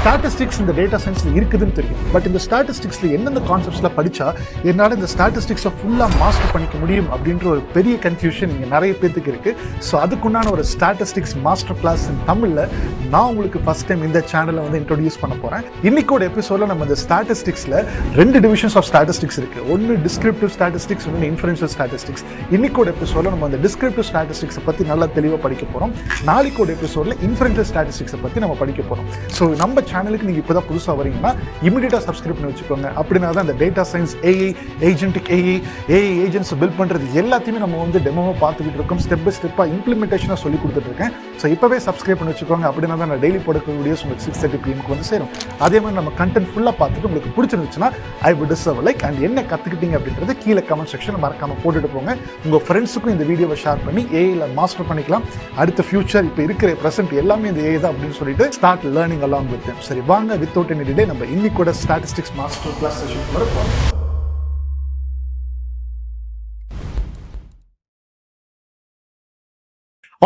Statistics இந்த data சயின்ஸ்ல இருக்குதுன்னு தெரியும். பட் இந்த ஸ்டாட்டிஸ்டிக்ஸ்ல எந்தெந்த கான்செப்ட்ஸ்ல படிச்சா என்னால இந்த ஸ்டாட்டிஸ்டிக்ஸை ஃபுல்லா மாஸ்டர் பண்ணிக்க முடியும் அப்படின்ற ஒரு பெரிய கன்ஃபியூஷன் இங்க நிறைய பேருக்கு இருக்கு. ஸோ அதுக்குண்டான ஒரு ஸ்டாட்டிஸ்டிக்ஸ் மாஸ்டர் கிளாஸ் தமிழ்ல நான் உங்களுக்கு ஃபர்ஸ்ட் டைம் இந்த சேனலை வந்து இன்ட்ரோடியூஸ் பண்ண போறேன். இன்னைக்கோட எபிசோட்ல நம்ம இந்த ஸ்டாட்டிஸ்டிக்ஸ்ல 2 டிவிஷன்ஸ் ஆஃப் ஸ்டாட்டிஸ்டிக்ஸ் இருக்கு. ஒன்னு டிஸ்கிரிப்டிவ் ஸ்டாட்டிஸ்டிக்ஸ், ஒன்னு இன்ஃபரன்ஷியல் ஸ்டாட்டிஸ்டிக்ஸ். இன்னைக்கோட எபிசோட்ல நம்ம அந்த டிஸ்கிரிப்டிவ் ஸ்டாட்டிஸ்டிக்ஸ் பத்தி நல்லா தெளிவா படிக்க போறோம். நாளைக்கோட எபிசோட்ல இன்ஃபரன்ஷியல் ஸ்டாட்டிஸ்டிக்ஸ் பத்தி நம்ம படிக்க போறோம். ஸோ நம்ம சேனலுக்கு நீங்க இப்பதான் புதுசா வரீங்கன்னா இமிடியேட்டா சப்ஸ்கிரைப் பண்ணி வச்சுக்கோங்க. அப்படின்னா தான் அந்த data science, AI, agentic AI agents build பண்றது எல்லாத்தையுமே நம்ம வந்து டெமோவா பார்த்துக்கிட்டு இருக்கோம். ஸ்டெப் பை ஸ்டெப்பா இம்ப்ளிமெண்டேஷனா சொல்லி கொடுத்துட்டு இருக்கேன். ஸோ இப்பவே சப்ஸ்கிரைப் பண்ணி வச்சுக்கோங்க. அப்படின்னா தான் நான் டெய்லி போடக்கூடிய வீடியோஸ் உங்களுக்கு 6:30 PM வந்து சேரும். அதே மாதிரி நம்ம கண்டென்ட் ஃபுல்லா பார்த்துட்டு உங்களுக்கு பிடிச்சிருந்துச்சுன்னா I would deserve like. And என்ன கத்துக்கிட்டீங்க அப்படின்றது கீழே கமெண்ட் செக்ஷன் மறக்காம போட்டுட்டு போங்க. உங்க ஃப்ரெண்ட்ஸுக்கும் இந்த வீடியோவை ஷேர் பண்ணி ஏஐல மாஸ்டர் பண்ணிக்கலாம். அடுத்த ஃபியூச்சர் இப்போ இருக்கிற பிரசன்ட் எல்லாமே இந்த ஏஐ தான் அப்படின்னு சொல்லிட்டு start learning along with them. சரி வாங்க, வித்தவுட் எனி டிலே நம்ம இன்னைக்கோட ஸ்டாட்டிஸ்டிக்ஸ் மாஸ்டர் கிளாஸ் செஷன் போறோம்.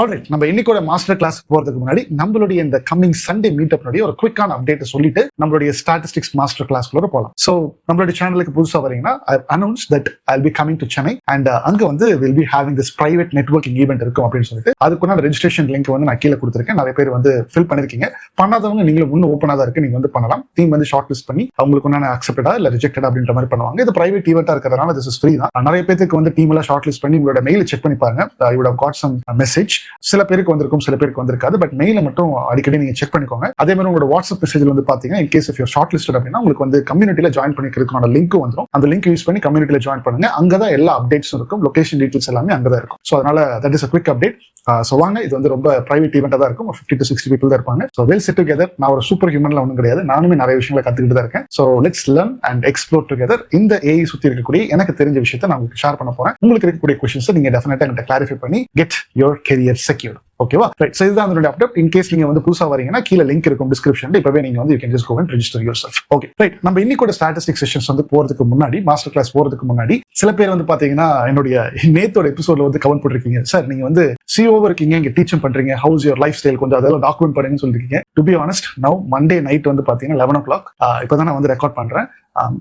ஆல்ரைட், நம்ம இன்னைக்கோட மாஸ்டர் கிளாஸ் போறதுக்கு முன்னாடி நம்மளுடைய இந்த கம்மிங் சண்டே மீட்டப் ஒரு குவிக்கான அப்டேட் சொல்லிட்டு நம்மளுடைய ஸ்டாட்டிஸ்டிக்ஸ் மாஸ்டர் கிளாஸ் போகலாம். ஸோ நம்மளுடைய சேனலுக்கு புதுசா வரீங்கன்னா I announce that I will be coming to Chennai and அங்க வந்து will be having this private networking event இருக்கும் அப்படின்னு சொல்லிட்டு அதுக்குள்ள ரெஜிஸ்ட்ரேஷன் லிங்க் வந்து நான் கீழே கொடுத்துருக்கேன். நிறைய பேர் வந்து ஃபில் பண்ணிருக்கீங்க. பண்ணாதவங்க நீங்களும் இன்னும் ஓப்பனா தான் இருக்கு, நீங்க வந்து பண்ணலாம். டீம் வந்து ஷார்ட் லிஸ்ட் பண்ணி அவங்களுக்கு ஒன்னு அக்செப்டடா இல்ல ரிஜெக்டடா அப்படின்ற மாதிரி பண்ணுவாங்க. இது பிரைவேட் ஈவெண்டா இருக்கிறதுனால திஸ் இஸ் ஃப்ரீ தான். நிறைய பேருக்கு வந்து டீம் எல்லாம் ஷார்ட் லிஸ்ட் பண்ணி உங்களோட மெயில் செக் பண்ணி பாருங்க. You would have got some message. சில பேருக்கு வந்திருக்கும், சில பேருக்கு வந்திருக்காது. பட் மெயில மட்டும் அடிக்கடி நீங்க செக் பண்ணிக்கோங்க. அதே மாதிரி உங்களோட வாட்ஸ்அப் மெசேஜ்ல வந்து பாத்தீங்கன்னா in case of you're shortlisted அப்படின்னா உங்களுக்கு வந்து கம்யூனிட்டில ஜாயின் பண்ணிக்கிறதுக்கான லிங்க் வந்துடும். அந்த லிங்க் யூஸ் பண்ணி கம்யூனிட்டில ஜாயின் பண்ணுங்க. அங்கதான் எல்லா அப்டேட்ஸும் இருக்கும். லொகேஷன் டீடைல்ஸ் எல்லாமே அங்கதான் இருக்கும். ஸோ அதனால that is a quick update. So வாங்க, இது வந்து ரொம்ப பிரைவேட் ஈவெண்டா தான் இருக்கும். 50 to 60 people தான் இருப்பாங்க. So well set together. நான் ஒரு சூப்பர் ஹியூமன்ல ஒன்றும் கிடையாது. நானுமே நிறைய விஷயங்களை கத்துக்கிட்டு தான் இருக்கேன். So let's learn and explore together. இந்த ஏஐ சுத்தி இருக்கக்கூடிய எனக்கு தெரிஞ்ச விஷயத்தை நான் உங்களுக்கு ஷேர் பண்ண போறேன். உங்களுக்கு இருக்கக்கூடிய கொஸ்டின்ஸ் நீங்க டெஃபினட்டா என்கிட்ட கிளாரிஃபை பண்ணி கெட் யோர் கெரியர் செக்யூர்ட். ஓகேவா? ரைட். ஸோ இதுதான் அதனுடைய அப்டேட். இன் கேஸ் நீங்க வந்து புதுசா வரீங்கன்னா கீழே லிங்க் இருக்கும் டிஸ்கிரிப்ஷன்ல. இப்பவே நீங்க வந்து you can just go and register yourself. Okay right. நம்ம இன்னைக்கோட ஸ்டாட்டிஸ்டிக்ஸ் செஷன்ஸ் வந்து போறதுக்கு முன்னாடி, மாஸ்டர் கிளாஸ் போறதுக்கு முன்னாடி சில பேர் வந்து பாத்தீங்கன்னா என்னுடைய நேத்தோட எபிசோட்ல வந்து கமெண்ட் போட்டிருக்கீங்க. சார் நீங்க வந்து சிஓவா இருக்கீங்க, இங்க டீச்சிங் பண்றீங்க, ஹவுஸ் யுவர் லைஃப் ஸ்டைல் கொஞ்சம் அதெல்லாம் டாக்குமெண்ட் பண்ணுங்கன்னு சொல்லிருக்கீங்க. To be honest, now Monday night வந்து பாத்தீங்கன்னா 11 o'clock இப்பதான் நான் வந்து ரெக்கார்ட் பண்றேன்.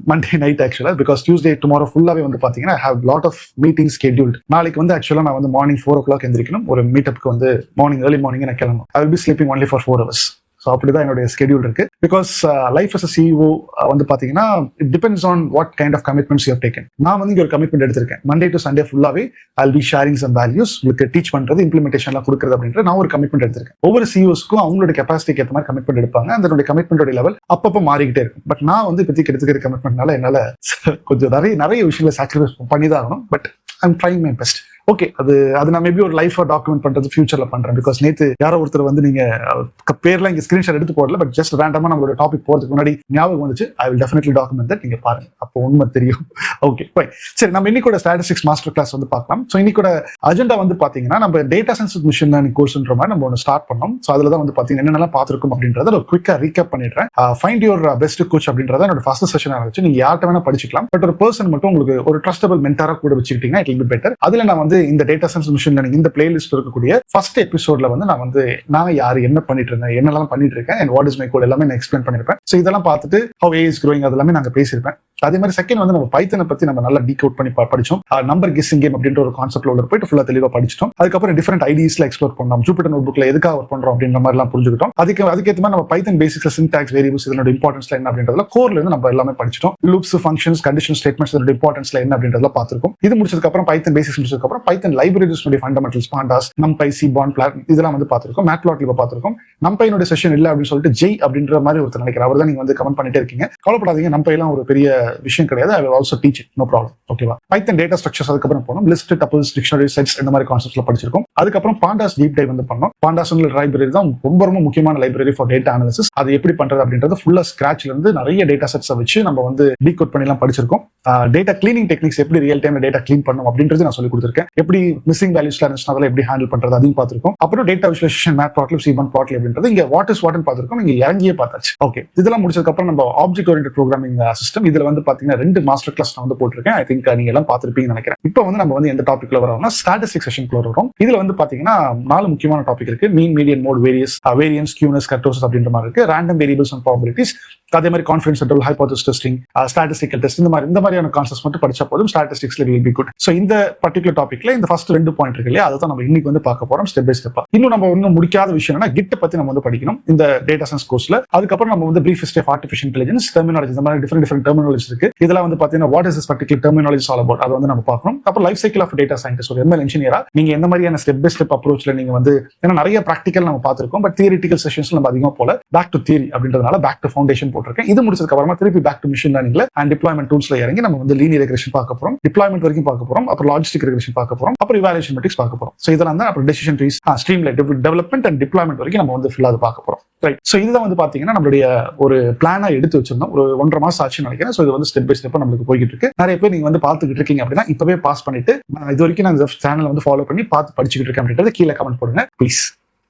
Monday night actually, because Tuesday tomorrow ஃபுல்லாவே வந்து பாத்தீங்கன்னா I have lot of meeting scheduled. நாளைக்கு வந்து ஆக்சுவலா நான் வந்து மார்னிங் 4 o'clock எந்திரிக்கணும். ஒரு மீட்டப்க்கு வந்து ஏர்லி மார்னிங் நான் கிளம்பணும். I will be sleeping only for 4 hours. So அப்படிதான் என்னுடைய ஸ்கெடியூல் இருக்கு. Because life as a CEO வந்து பாத்தீங்கன்னா it depends on what kind of commitments you have taken. நான் வந்து இங்க ஒரு கமிட்மெண்ட் எடுத்திருக்கேன். மண்டே டு சண்டே ஃபுல்லாவே I will be sharing some values, உங்களுக்கு டீச் பண்றது, இம்ப்ளிமெண்டேஷன்லாம் கொடுக்குறது அப்படின்ற நான் ஒரு கமிட்மெண்ட் எடுத்திருக்கேன். ஒவ்வொரு சிஇஓஸ்க்கும் அவங்களோட கெப்பாசிட்டிக்கு ஏற்ற மாதிரி கமிட்மெண்ட் எடுப்பாங்க. அதனுடைய கமிட்மெண்டோட லெவல் அப்பப்போ மாறிக்கிட்டே இருக்கும். பட் நான் வந்து இப்போதைக்கு எடுத்துக்கிற கமிட்மெண்ட்னால என்னால கொஞ்சம் நிறைய விஷயங்களை சாக்ரிஃபைஸ் பண்ணி தான் ஆகணும். But I am trying my best. Okay, அது நான் மேபி ஒரு லைஃபா டாக்குமெண்ட் பண்றது ஃபியூச்சர்ல பண்றேன். பிகாஸ் நேத்து யாரோ ஒருத்தர் வந்து நீங்க பேர்லாம் இங்க ஸ்கிரீன்ஷாட் எடுத்து போடல, பட் ஜஸ்ட் ரேண்டமா நம்மளோட டாபிக் போறதுக்கு முன்னாடி ஞாபகம் வந்துச்சு. I will definitely document that. நீங்க பாருங்க, அப்போ உண்மை தெரியும். Okay fine. சரி, நம்ம இன்னைக்கோட ஸ்டாட்டிஸ்டிக்ஸ் மாஸ்டர் கிளாஸ் வந்து பார்க்கலாம். ஸோ இன்னைக்கோட அஜெண்டா வந்து பாத்தீங்கன்னா நம்ம data science with machine learning கோர்ஸ்ன்ற மாதிரி நம்ம ஒன்று ஸ்டார்ட் பண்ணோம். ஸோ அதுல தான் வந்து பாத்தீங்கன்னா என்னென்னலாம் பார்த்திருக்கும் அப்படின்றத ஒரு குவிக்கா ரீகேப் பண்ணிடுறேன். ஃபைண்ட் யுவர் பெஸ்ட் கோச் அப்படின்றத என்னோட ஃபர்ஸ்ட் செஷன் ஆரம்பிச்சு நீங்க யார்கிட்ட வேணா படிச்சுக்கலாம். பட் ஒரு பர்சன் மட்டும் உங்களுக்கு ஒரு ட்ரஸ்டபிள் மென்டாரா கூட வச்சுக்கிட்டீங்கன்னா இட் வில் பி பெட்டர். அதுல நான் வந்து இந்த டேட்டா சயின்ஸ் மிஷின் லேர்னிங் இந்த பிளேலிஸ்ட் இருக்கக்கூடிய ஃபர்ஸ்ட் எபிசோட்ல வந்து நான் யாரு, என்ன பண்ணிட்டு இருந்தேன், என்னெல்லாம் பண்ணிட்டு இருக்கேன், and what is my code எல்லாமே நான் எக்ஸ்பிளைன் பண்ணிருப்பேன். ஸோ இதெல்லாம் பார்த்துட்டு ஹவ் ஏஐ இஸ் க்ரோயிங் அதெல்லாமே நாங்க பேசியிருப்பேன். அதே மாதிரி செகண்ட் வந்து நம்ம பைத்தனை பத்தி நம்ம நல்லா டீகோட் பண்ணி படிச்சோம். நம்பர் கெஸ்ஸிங் கேம் அப்படின்ற ஒரு கான்செப்ட்ல உள்ள போயிட்டு ஃபுல்லா தெளிவா படிச்சிட்டோம். அதுக்கப்புறம் டிஃபரெண்ட் ஐடியாஸ்ல எக்ஸ்ப்ளோர் பண்ணோம். ஜூபிட்டர் நோட் புக்ல எதுக்காக ஒர்க் பண்றோம் அப்படின்ற மாதிரி எல்லாம் புரிஞ்சுக்கிட்டோம். அதுக்கேற்ற மாதிரி நம்ம பைத்தன் பேசிக்ஸ்ல சின்டாக்ஸ், வேரியபிள்ஸ் இதனோட இம்பார்ட்டன்ஸ்ல என்ன அப்படின்றதுல கோர்ல இருந்து நம்ம எல்லாமே படிச்சிட்டோம். லூப்ஸ், ஃபங்க்ஷன்ஸ், கண்டிஷன் ஸ்டேட்மெண்ட்ஸ் இதோட இம்பார்ட்டன்ஸ்ல என்ன அப்படின்றதுல பார்த்திருக்கோம். இது முடிச்சதுக்கு அப்புறம் பைத்தன் பேசிக்ஸ் முடிச்சதுக்கு அப்புறம் Python libraries fundamentals, pandas, numpy, cbon, plat இதெல்லாம் வந்து பார்த்திருக்கோம். மேட்ப்ளாட்ல இப்ப பார்த்திருக்கோம். நம்பையோட செஷன் இல்ல அப்படின்னு சொல்லிட்டு ஜெய் அப்படின்ற மாதிரி ஒருத்தர் நினைக்கிறார். அவர் தான் நீங்க வந்து கமெண்ட் பண்ணிட்டே இருக்கீங்க. கவலைப்படாதீங்க, நம்பை எல்லாம் ஒரு பெரிய விஷயம் கிடையாது. I will also teach it, no problem. ஓகேவா? பைத்தன் டேட்டா ஸ்ட்ரக்சர்ஸ் அதுக்கப்புறம் போனோம். லிஸ்ட், டப்பிள்ஸ், டிக்ஷனரி, செட்ஸ் இந்த மாதிரி கான்செப்ட்ஸ்ல படிச்சிருக்கோம். அதுக்கப்புறம் pandas டீப் டைவ் வந்து பண்ணோம். pandas லைப்ரரி தான் ரொம்ப முக்கியமான லைப்ரரி ஃபார் டேட்டா அனாலிசிஸ். அது எப்படி பண்றது அப்படின்றது ஃபுல்லா ஸ்கிராச்ல இருந்து நிறைய டேட்டா செட்ஸை வச்சு நம்ம வந்து டீகோட் பண்ணி எல்லாம் படிச்சிருக்கோம். டேட்டா கிளீனிங் டெக்னிக்ஸ் எப்படி ரியல் டைம்ல டேட்டா கிளீன் பண்ணும் அப்படின்றது நான் சொல்லி கொடுத்திருக்கேன். எப்படி மிஸ்ஸிங் வேல்யூஸ்ல இருந்துச்சுன்னா அதெல்லாம் எப்படி ஹேண்டில் பண்றது அதையும் பார்த்திருக்கோம். அப்புறம் டேட்டா விசுவலைசேஷன், மேட்ப்ளாட்ல, cbon plotly அப்படின்றது இங்க வாட் இஸ் வாட்னு பார்த்திருக்கோம். நீங்க இறங்கியே பார்த்தாச்சு. ஓகே, இதெல்லாம் முடிச்சதுக்கு அப்புறம் நம்ம ஆப்ஜெக்ட் ஓரியன்டட் ப்ரோக்ராமிங் சிஸ்டம் இதுல வந்து பாத்தீங்கன்னா 2 மாஸ்டர் கிளாஸ் நான் வந்து போட்டிருக்கேன். ஐ திங்க் நீங்க எல்லாம் பார்த்திருப்பீங்கன்னு நினைக்கிறேன். இப்போ வந்து நம்ம வந்து எந்த டாபிக்ல வரோம்னா ஸ்டாட்டிஸ்டிக்ஸ் செஷன்குள்ள வரோம். இதுல வந்து பாத்தீங்கன்னா 4 முக்கியமான டாபிக் இருக்கு. மீன், மீடியன், மோட், வேரியன்ஸ், ஸ்கியூனஸ், கர்டோசஸ் அப்படின்ற மாதிரி இருக்கு. ரேண்டம் வேரியபிள்ஸ் அண்ட் ப்ராபபிலிட்டிஸ், அதே மாதிரி confidence interval, hypothesis testing, statistical test, இந்த மாதிரியான கான்செப்ட்ஸ் மட்டும் படிச்சா போதும். ஸ்டாட்டிஸ்டிக்ஸ்ல வில் பி குட். சோ இந்த பர்டிகுலர் டாபிக்ல இந்த ஃபர்ஸ்ட் 2 பாயிண்ட் இருக்கு இல்லையா, அதை தான் நம்ம இன்னைக்கு வந்து பார்க்க போறோம் ஸ்டெப் பை ஸ்டெப்பா. இன்னும் நம்ம இன்னும் முடிக்காத விஷயம் என்னன்னா கிட்ட பத்தி நம்ம வந்து படிக்கணும் இந்த டேட்டா சயின்ஸ் கோர்ஸ்ல. அதுக்கப்புறம் நம்ம வந்து brief history of artificial intelligence, terminology, இந்த மாதிரி டிஃபரெண்ட் டெர்மினாலஜிஸ் இருக்கு. இதெல்லாம் வந்து பாத்தீங்கன்னா what is this particular terminology all about, அதை வந்து நம்ம பார்க்கணும். அப்புறம் life cycle of data scientist, ஒரு எம்எல் இன்ஜினியரா நீங்க எந்த மாதிரியான ஸ்டெப் பை ஸ்டெப் அப்ரோச்ல நீங்க வந்து, ஏன்னா நிறைய ப்ராக்டிக்கல் நம்ம பார்த்திருக்கோம், பட் தியரிட்டிக்கல் செஷன்ஸ் நம்ம அதிகமா போல. பேக் டு தியரி அப்படின்றதுனால பேக் டு ஃபவுண்டேஷன் போட்டிருக்கேன். இது முடிச்சதுக்கு அப்புறமா திருப்பி பேக் டு மிஷின் லேர்னிங்ல அண்ட் டிப்ளாய்மென்ட் டூல்ஸ்ல இறங்கி நம்ம வந்து லீனியர் ரெக்ரெஷன் பார்க்க போறோம், டிப்ளாய்மென்ட் வரைக்கும் பார்க்க போறோம், அப்புறம் லாஜிஸ்டிக் ரெக்ரெஷன் பார்க்க போறோம், அப்புறம் இவாலுவேஷன் மெட்ரிக்ஸ் பார்க்க போறோம். சோ இதெல்லாம் தான் அப்புறம் decision trees, streamline development and deployment வரைக்கும் நம்ம வந்து ஃபுல்லா அது பார்க்க போறோம். ரைட். சோ இதுதான் வந்து பாத்தீங்கன்னா நம்மளுடைய ஒரு பிளானா எடுத்து வச்சிருந்தோம். ஒரு 1.5 மாசம் ஆச்சுன்னு நினைக்கிறேன். சோ இது வந்து ஸ்டெப் பை ஸ்டெப்பா நம்மளுக்கு போய்கிட்டு இருக்கு. நிறைய பேர் நீங்க வந்து பார்த்துக்கிட்டு இருக்கீங்க அப்படின்னா இப்பவே பாஸ் பண்ணிட்டு இது வரைக்கும் நான் இந்த சேனலை வந்து ஃபாலோ பண்ணி பார்த்து படிச்சுக்கிட்டு இருக்கேன் அப்படின்றது கீழே கமெண்ட் போடுங்க ப்ளீஸ்.